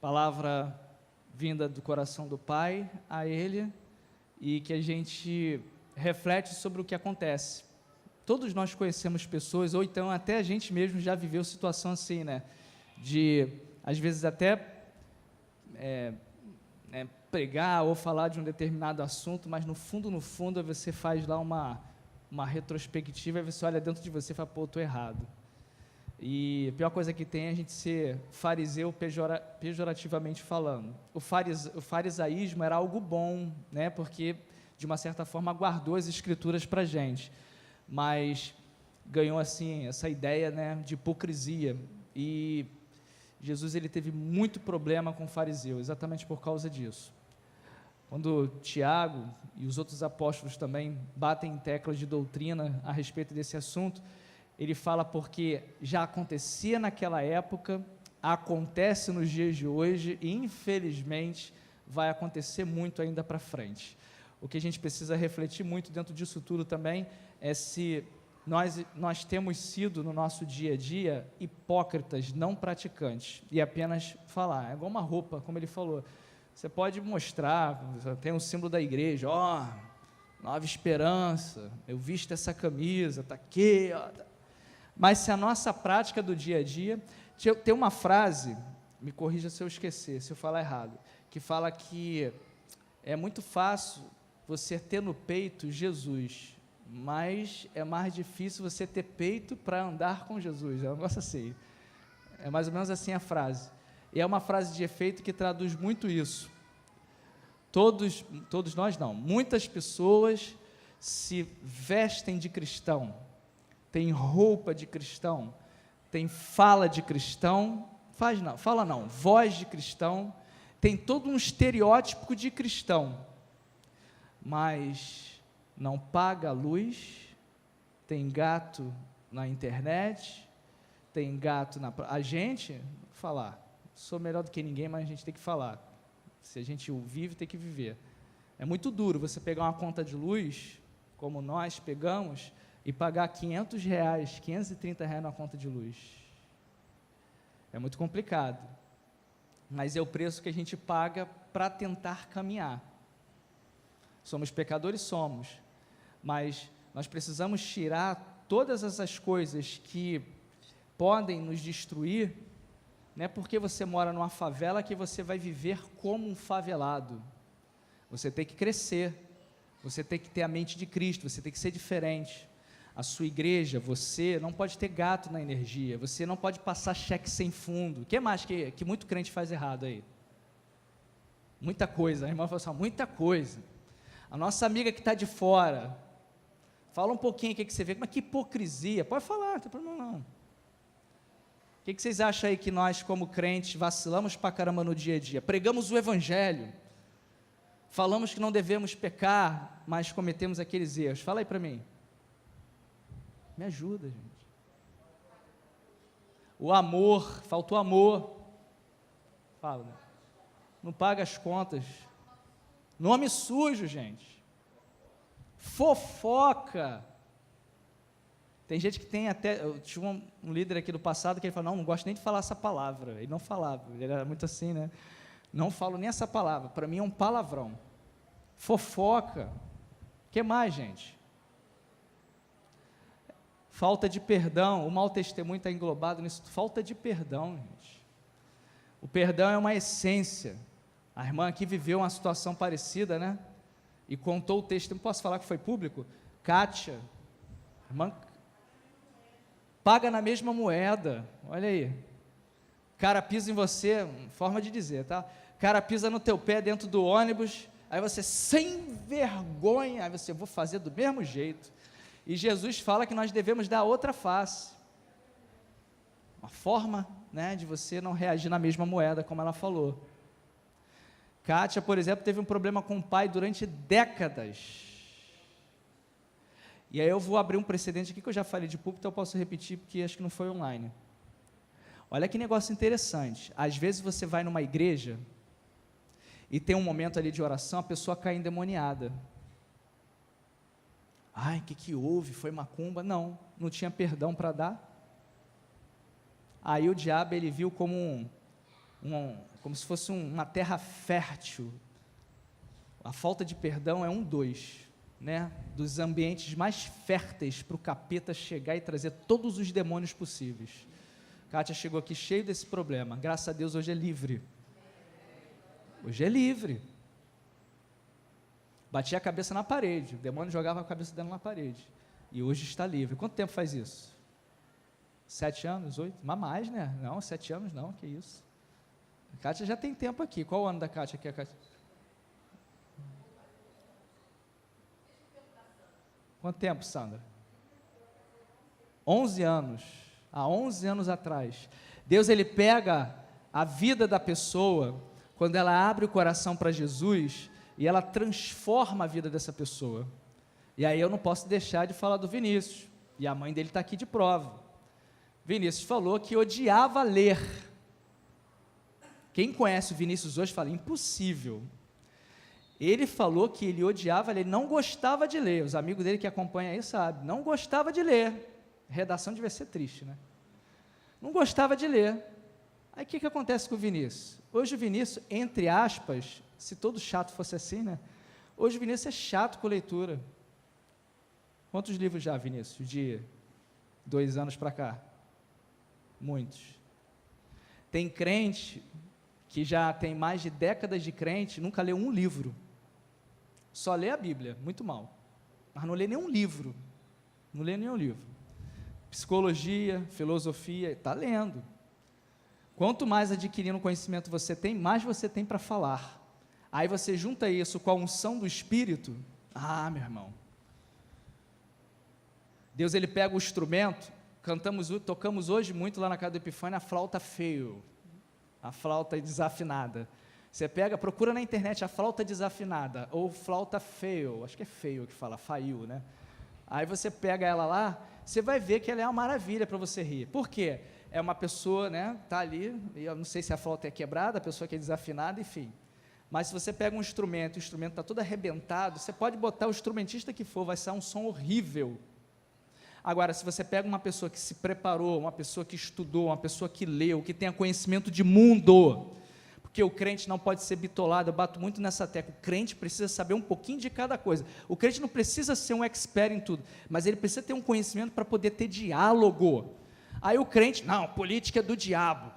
Palavra vinda do coração do Pai a Ele, e que a gente reflete sobre o que acontece. Todos nós conhecemos pessoas, ou então até a gente mesmo já viveu situação assim, né? De, às vezes, até pregar ou falar de um determinado assunto, mas no fundo, você faz lá uma retrospectiva e você olha dentro de você e fala, pô, eu estou errado. E a pior coisa que tem é a gente ser fariseu pejorativamente falando. O farisaísmo era algo bom, né? Porque, de uma certa forma, guardou as escrituras para a gente, mas ganhou assim essa ideia, né, de hipocrisia. E Jesus, ele teve muito problema com o fariseu, exatamente por causa disso. Quando Tiago e os outros apóstolos também batem em teclas de doutrina a respeito desse assunto, ele fala porque já acontecia naquela época, acontece nos dias de hoje e, infelizmente, vai acontecer muito ainda para frente. O que a gente precisa refletir muito dentro disso tudo também é se nós temos sido, no nosso dia a dia, hipócritas, não praticantes, e apenas falar. É igual uma roupa, como ele falou. Você pode mostrar, tem um símbolo da igreja, ó, Nova Esperança, eu visto essa camisa, está aqui, ó. Mas se a nossa prática do dia a dia... Tem uma frase, me corrija se eu esquecer, se eu falar errado, que fala que é muito fácil você ter no peito Jesus, mas é mais difícil você ter peito para andar com Jesus. É um negócio assim. É mais ou menos assim a frase. E é uma frase de efeito que traduz muito isso. Todos nós não. Muitas pessoas se vestem de cristão, têm roupa de cristão, têm fala de cristão, voz de cristão, tem todo um estereótipo de cristão, mas não paga a luz, tem gato na internet, tem gato na... A gente, vou falar, sou melhor do que ninguém, mas a gente tem que falar. Se a gente o vive, tem que viver. É muito duro você pegar uma conta de luz, como nós pegamos, e pagar R$500, R$530 na conta de luz. É muito complicado. Mas é o preço que a gente paga para tentar caminhar. Somos pecadores, somos. Mas nós precisamos tirar todas essas coisas que podem nos destruir. Não é porque você mora numa favela que você vai viver como um favelado. Você tem que crescer, você tem que ter a mente de Cristo, você tem que ser diferente. A sua igreja, você não pode ter gato na energia, você não pode passar cheque sem fundo. O que mais que muito crente faz errado aí? Muita coisa, a irmã falou assim, muita coisa. A nossa amiga que está de fora, fala um pouquinho o que você vê, mas que hipocrisia, pode falar, não tem problema não. O que vocês acham aí que nós, como crentes, vacilamos pra caramba no dia a dia? Pregamos o evangelho, falamos que não devemos pecar, mas cometemos aqueles erros. Fala aí para mim. Me ajuda, gente. O amor, faltou amor. Fala, né? Não paga as contas. Nome sujo, gente. Fofoca. Tem gente que tem até, eu tinha um líder aqui do passado que ele falou, não gosto nem de falar essa palavra, ele não falava, ele era muito assim, né, não falo nem essa palavra, para mim é um palavrão, fofoca, o que mais, gente? Falta de perdão, o mau testemunho está englobado nisso, falta de perdão, gente, o perdão é uma essência, a irmã aqui viveu uma situação parecida, né, e contou o testemunho, posso falar que foi público? Kátia, irmã, paga na mesma moeda, olha aí, cara pisa em você, forma de dizer, tá? Cara pisa no teu pé dentro do ônibus, aí você sem vergonha, aí você, vou fazer do mesmo jeito, e Jesus fala que nós devemos dar outra face, uma forma, né, de você não reagir na mesma moeda, como ela falou. Kátia, por exemplo, teve um problema com o pai durante décadas, e aí eu vou abrir um precedente aqui que eu já falei de púlpito, então eu posso repetir porque acho que não foi online. Olha que negócio interessante, às vezes você vai numa igreja e tem um momento ali de oração, a pessoa cai endemoniada. Ai, o que houve? Foi macumba? Não tinha perdão para dar. Aí o diabo ele viu como como se fosse uma terra fértil. A falta de perdão é 2, né, dos ambientes mais férteis para o capeta chegar e trazer todos os demônios possíveis. Kátia chegou aqui cheio desse problema, graças a Deus hoje é livre. Hoje é livre. Batia a cabeça na parede, o demônio jogava a cabeça dela na parede, e hoje está livre. Quanto tempo faz isso? 7 anos, 8? Mas mais, né? Não, 7 anos não, que isso. A Kátia já tem tempo aqui. Qual o ano da Kátia aqui? Quanto tempo, Sandra? 11 anos. Há 11 anos atrás. Deus, ele pega a vida da pessoa, quando ela abre o coração para Jesus, e ela transforma a vida dessa pessoa. E aí eu não posso deixar de falar do Vinícius, e a mãe dele está aqui de prova. Vinícius falou que odiava ler. Quem conhece o Vinícius hoje fala, impossível. Ele falou que ele odiava ler, não gostava de ler, os amigos dele que acompanham aí sabem, não gostava de ler, redação devia ser triste, né? Não gostava de ler. Aí o que acontece com o Vinícius? Hoje o Vinícius, entre aspas, se todo chato fosse assim, né? Hoje o Vinícius é chato com leitura. Quantos livros já, Vinícius, de 2 anos para cá? Muitos. Tem crente que já tem mais de décadas de crente, nunca leu um livro. Só lê a Bíblia, muito mal. Mas não lê nenhum livro. Não lê nenhum livro. Psicologia, filosofia, está lendo. Quanto mais adquirindo conhecimento você tem, mais você tem para falar. Aí você junta isso com a unção do Espírito. Ah, meu irmão. Deus, ele pega o instrumento, tocamos hoje muito lá na casa do Epifânio, a flauta feio. A flauta desafinada. Você pega, procura na internet a flauta desafinada, ou flauta feio, acho que é feio que fala, faiu, né? Aí você pega ela lá, você vai ver que ela é uma maravilha para você rir. Por quê? É uma pessoa, né, tá ali, e eu não sei se a flauta é quebrada, a pessoa que é desafinada, enfim. Mas se você pega um instrumento, o instrumento está todo arrebentado, você pode botar o instrumentista que for, vai sair um som horrível. Agora, se você pega uma pessoa que se preparou, uma pessoa que estudou, uma pessoa que leu, que tenha conhecimento de mundo, porque o crente não pode ser bitolado, eu bato muito nessa tecla, o crente precisa saber um pouquinho de cada coisa, o crente não precisa ser um expert em tudo, mas ele precisa ter um conhecimento para poder ter diálogo. Aí o crente, não, política é do diabo,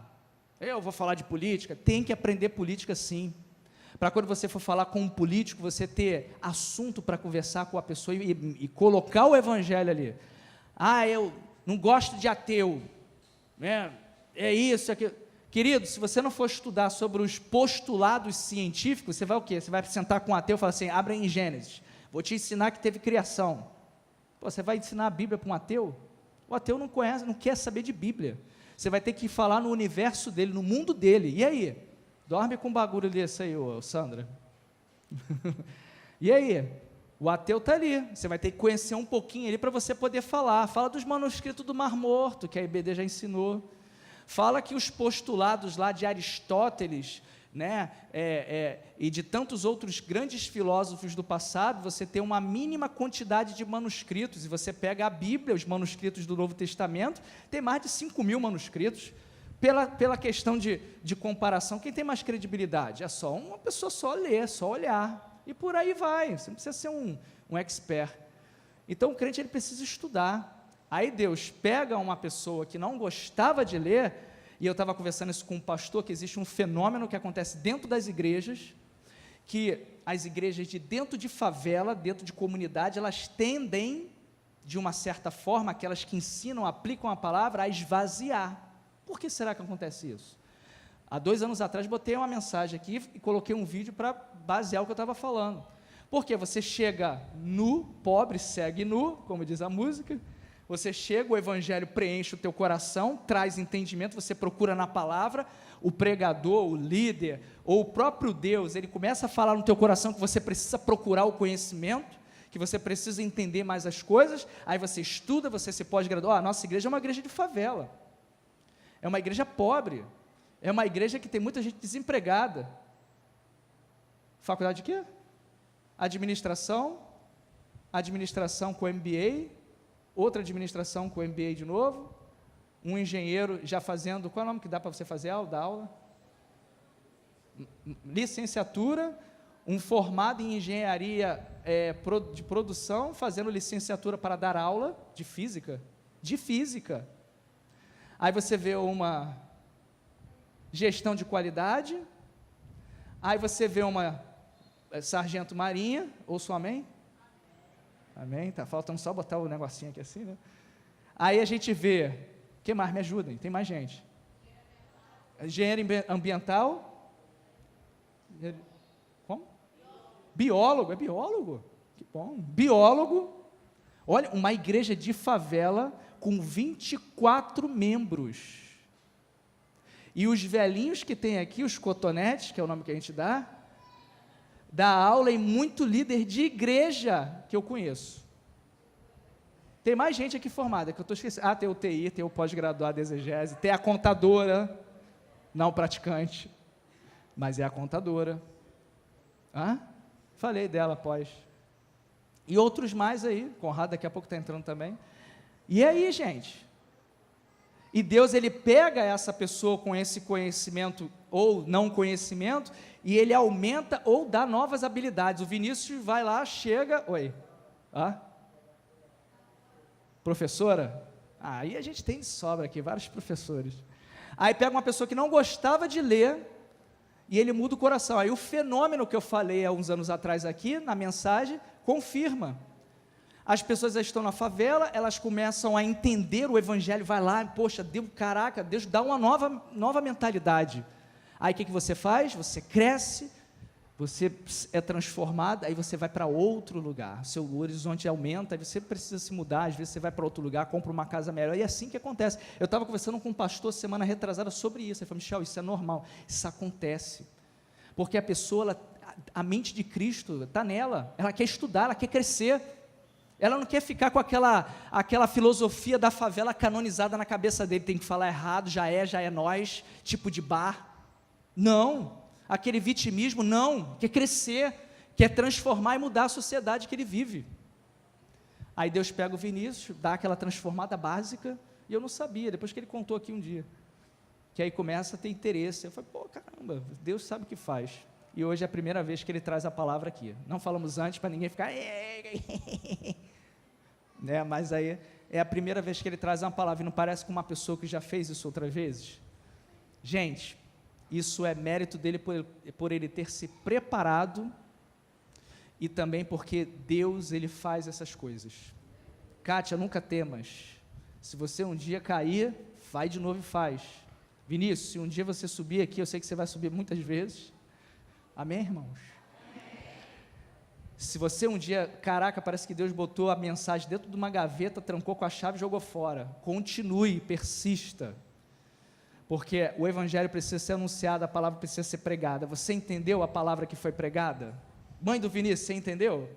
eu vou falar de política, tem que aprender política sim, para quando você for falar com um político, você ter assunto para conversar com a pessoa e colocar o evangelho ali. Ah, eu não gosto de ateu, né? É isso, aquilo. Querido, se você não for estudar sobre os postulados científicos, você vai o quê? Você vai sentar com um ateu e falar assim, abre em Gênesis, vou te ensinar que teve criação. Pô, você vai ensinar a Bíblia para um ateu? O ateu não conhece, não quer saber de Bíblia. Você vai ter que falar no universo dele, no mundo dele. E aí? Dorme com um bagulho desse aí, ô Sandra. E aí? O ateu está ali, você vai ter que conhecer um pouquinho ali para você poder falar. Fala dos manuscritos do Mar Morto, que a IBD já ensinou. Fala que os postulados lá de Aristóteles, né, e de tantos outros grandes filósofos do passado, você tem uma mínima quantidade de manuscritos, e você pega a Bíblia, os manuscritos do Novo Testamento, tem mais de 5.000 manuscritos, pela questão de comparação. Quem tem mais credibilidade? É só uma pessoa só ler, só olhar, e por aí vai, você não precisa ser um expert. Então o crente ele precisa estudar. Aí Deus pega uma pessoa que não gostava de ler, e eu estava conversando isso com um pastor, que existe um fenômeno que acontece dentro das igrejas, que as igrejas de dentro de favela, dentro de comunidade, elas tendem, de uma certa forma, aquelas que ensinam, aplicam a palavra, a esvaziar. Por que será que acontece isso? Há 2 anos atrás, botei uma mensagem aqui e coloquei um vídeo para basear o que eu estava falando. Porque você chega nu, pobre segue nu, como diz a música, você chega, o evangelho preenche o teu coração, traz entendimento, você procura na palavra, o pregador, o líder, ou o próprio Deus, ele começa a falar no teu coração que você precisa procurar o conhecimento, que você precisa entender mais as coisas, aí você estuda, você se pós-gradua. A nossa igreja é uma igreja de favela, é uma igreja pobre, é uma igreja que tem muita gente desempregada. Faculdade de quê? Administração com MBA, outra administração com MBA de novo, um engenheiro já fazendo, qual é o nome que dá para você fazer da aula? Licenciatura, um formado em engenharia de produção, fazendo licenciatura para dar aula de física. Aí você vê uma gestão de qualidade, aí você vê uma sargento marinha, ouço um amém? Amém, tá faltando só botar o negocinho aqui assim, né? Aí a gente vê, que mais? Me ajudem, tem mais gente. Engenheiro ambiental, como? Biólogo, é biólogo? Que bom, biólogo. Olha, uma igreja de favela com 24 membros. E os velhinhos que tem aqui, os cotonetes, que é o nome que a gente dá aula em muito líder de igreja que eu conheço. Tem mais gente aqui formada, que eu estou esquecendo. Tem o TI, tem o pós-graduado exegese, tem a contadora, não praticante, mas é a contadora. Falei dela após. E outros mais aí, Conrado daqui a pouco está entrando também. E aí, gente? E Deus, ele pega essa pessoa com esse conhecimento ou não conhecimento, e ele aumenta ou dá novas habilidades. O Vinícius vai lá, chega, professora? Aí a gente tem de sobra aqui, vários professores. Aí pega uma pessoa que não gostava de ler, e ele muda o coração. Aí o fenômeno que eu falei há uns anos atrás aqui, na mensagem, confirma. As pessoas já estão na favela, elas começam a entender o evangelho, vai lá, poxa, Deus dá uma nova mentalidade. Aí o que você faz? Você cresce, você é transformado, aí você vai para outro lugar, seu horizonte aumenta, aí você precisa se mudar, às vezes você vai para outro lugar, compra uma casa melhor, e é assim que acontece. Eu estava conversando com um pastor semana retrasada sobre isso, ele falou, Michel, isso é normal, isso acontece, porque a pessoa, a mente de Cristo está nela, ela quer estudar, ela quer crescer, ela não quer ficar com aquela filosofia da favela canonizada na cabeça dele, tem que falar errado, já é nós, tipo de bar. Não, aquele vitimismo, não, quer crescer, quer transformar e mudar a sociedade que ele vive. Aí Deus pega o Vinícius, dá aquela transformada básica, e eu não sabia, depois que ele contou aqui um dia, que aí começa a ter interesse. Eu falei, caramba, Deus sabe o que faz. E hoje é a primeira vez que ele traz a palavra aqui. Não falamos antes para ninguém ficar... né? Mas aí é a primeira vez que ele traz uma palavra, e não parece com uma pessoa que já fez isso outras vezes? Gente, isso é mérito dele por ele ter se preparado, e também porque Deus, ele faz essas coisas. Kátia, nunca temas. Se você um dia cair, vai de novo e faz. Vinícius, se um dia você subir aqui, eu sei que você vai subir muitas vezes. Amém, irmãos? Se você um dia, parece que Deus botou a mensagem dentro de uma gaveta, trancou com a chave e jogou fora. Continue, persista. Porque o evangelho precisa ser anunciado, a palavra precisa ser pregada. Você entendeu a palavra que foi pregada? Mãe do Vinícius, você entendeu?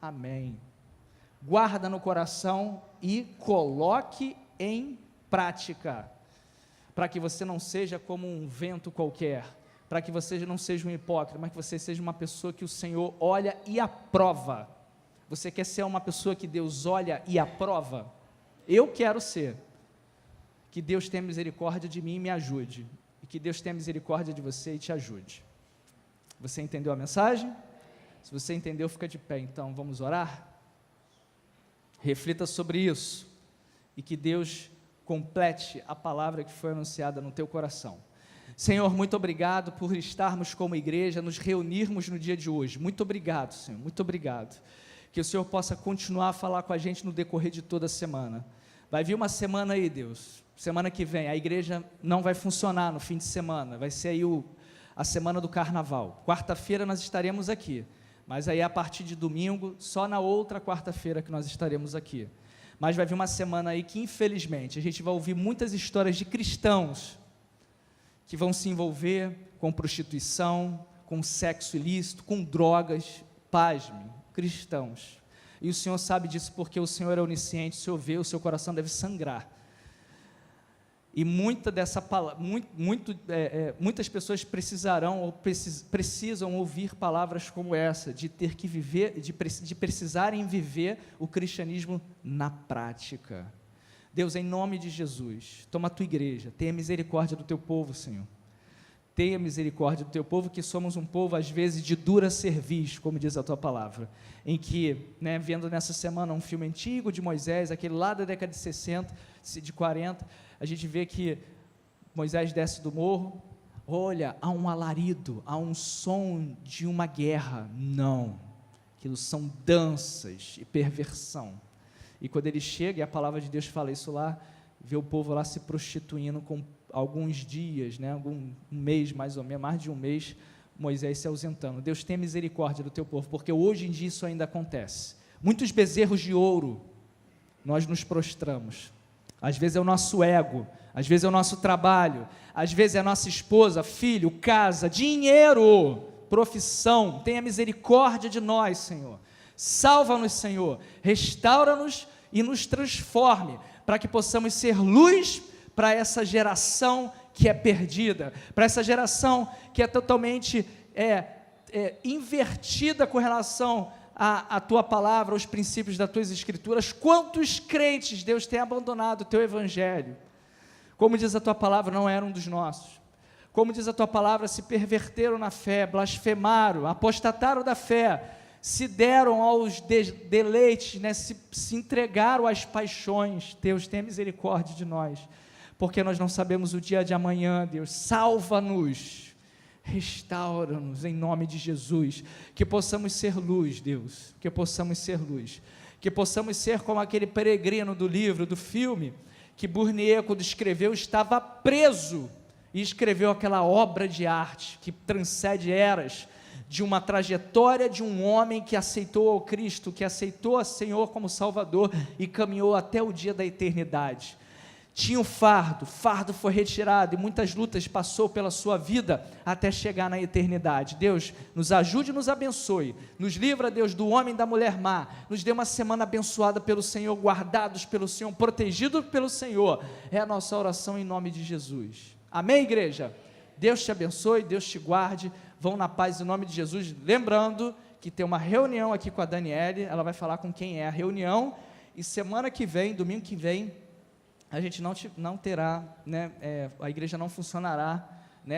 Amém. Guarda no coração e coloque em prática, para que você não seja como um vento qualquer, para que você não seja um hipócrita, mas que você seja uma pessoa que o Senhor olha e aprova. Você quer ser uma pessoa que Deus olha e aprova? Eu quero ser. Que Deus tenha misericórdia de mim e me ajude. E que Deus tenha misericórdia de você e te ajude. Você entendeu a mensagem? Se você entendeu, fica de pé. Então, vamos orar? Reflita sobre isso. E que Deus complete a palavra que foi anunciada no teu coração. Senhor, muito obrigado por estarmos como igreja, nos reunirmos no dia de hoje. Muito obrigado, Senhor, muito obrigado. Que o Senhor possa continuar a falar com a gente no decorrer de toda a semana. Vai vir uma semana aí, Deus, semana que vem, a igreja não vai funcionar no fim de semana, vai ser aí a semana do carnaval. Quarta-feira nós estaremos aqui, mas aí a partir de domingo, só na outra quarta-feira que nós estaremos aqui. Mas vai vir uma semana aí que, infelizmente, a gente vai ouvir muitas histórias de cristãos que vão se envolver com prostituição, com sexo ilícito, com drogas, pasme, cristãos. E o Senhor sabe disso porque o Senhor é onisciente, o Senhor vê, o seu coração deve sangrar. E muitas pessoas precisarão ou precisam ouvir palavras como essa, de ter que viver, de precisarem viver o cristianismo na prática. Deus, em nome de Jesus, toma a tua igreja, tenha misericórdia do teu povo, Senhor. Tenha misericórdia do teu povo, que somos um povo, às vezes, de dura cerviz, como diz a tua palavra, em que, vendo nessa semana um filme antigo de Moisés, aquele lá da década de 60, de 40, a gente vê que Moisés desce do morro, olha, há um alarido, há um som de uma guerra. Não, aquilo são danças e perversão. E quando ele chega, e a palavra de Deus fala isso lá, vê o povo lá se prostituindo com alguns dias, um mês mais ou menos, mais de um mês, Moisés se ausentando. Deus tenha misericórdia do teu povo, porque hoje em dia isso ainda acontece. Muitos bezerros de ouro, nós nos prostramos. Às vezes é o nosso ego, às vezes é o nosso trabalho, às vezes é a nossa esposa, filho, casa, dinheiro, profissão. Tenha misericórdia de nós, Senhor. Salva-nos, Senhor. Restaura-nos e nos transforme, para que possamos ser luz para essa geração que é perdida, para essa geração que é totalmente invertida com relação à tua palavra, aos princípios das tuas escrituras. Quantos crentes, Deus, tem abandonado o teu evangelho? Como diz a tua palavra, não eram dos nossos. Como diz a tua palavra, se perverteram na fé, blasfemaram, apostataram da fé, se deram aos deleites, se entregaram às paixões. Deus, tenha misericórdia de nós, porque nós não sabemos o dia de amanhã. Deus, salva-nos, restaura-nos em nome de Jesus, que possamos ser luz, Deus, que possamos ser luz, que possamos ser como aquele peregrino do livro, do filme, que Bournier, quando escreveu, estava preso, e escreveu aquela obra de arte, que transcende eras, de uma trajetória de um homem que aceitou ao Cristo, que aceitou ao Senhor como Salvador, e caminhou até o dia da eternidade. Tinha o fardo foi retirado, e muitas lutas passou pela sua vida, até chegar na eternidade. Deus, nos ajude e nos abençoe, nos livra, Deus, do homem e da mulher má, nos dê uma semana abençoada pelo Senhor, guardados pelo Senhor, protegidos pelo Senhor, é a nossa oração em nome de Jesus. Amém, igreja? Deus te abençoe, Deus te guarde, vão na paz em nome de Jesus, lembrando que tem uma reunião aqui com a Daniele, ela vai falar com quem é a reunião, e semana que vem, domingo que vem, a gente não terá, a igreja não funcionará,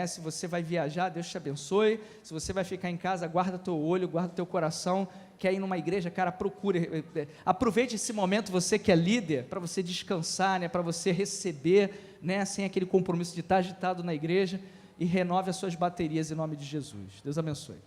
se você vai viajar, Deus te abençoe, se você vai ficar em casa, guarda teu olho, guarda teu coração, quer ir numa igreja, cara, procure, aproveite esse momento, você que é líder, para você descansar, para você receber, sem aquele compromisso de estar agitado na igreja, e renove as suas baterias em nome de Jesus. Deus abençoe.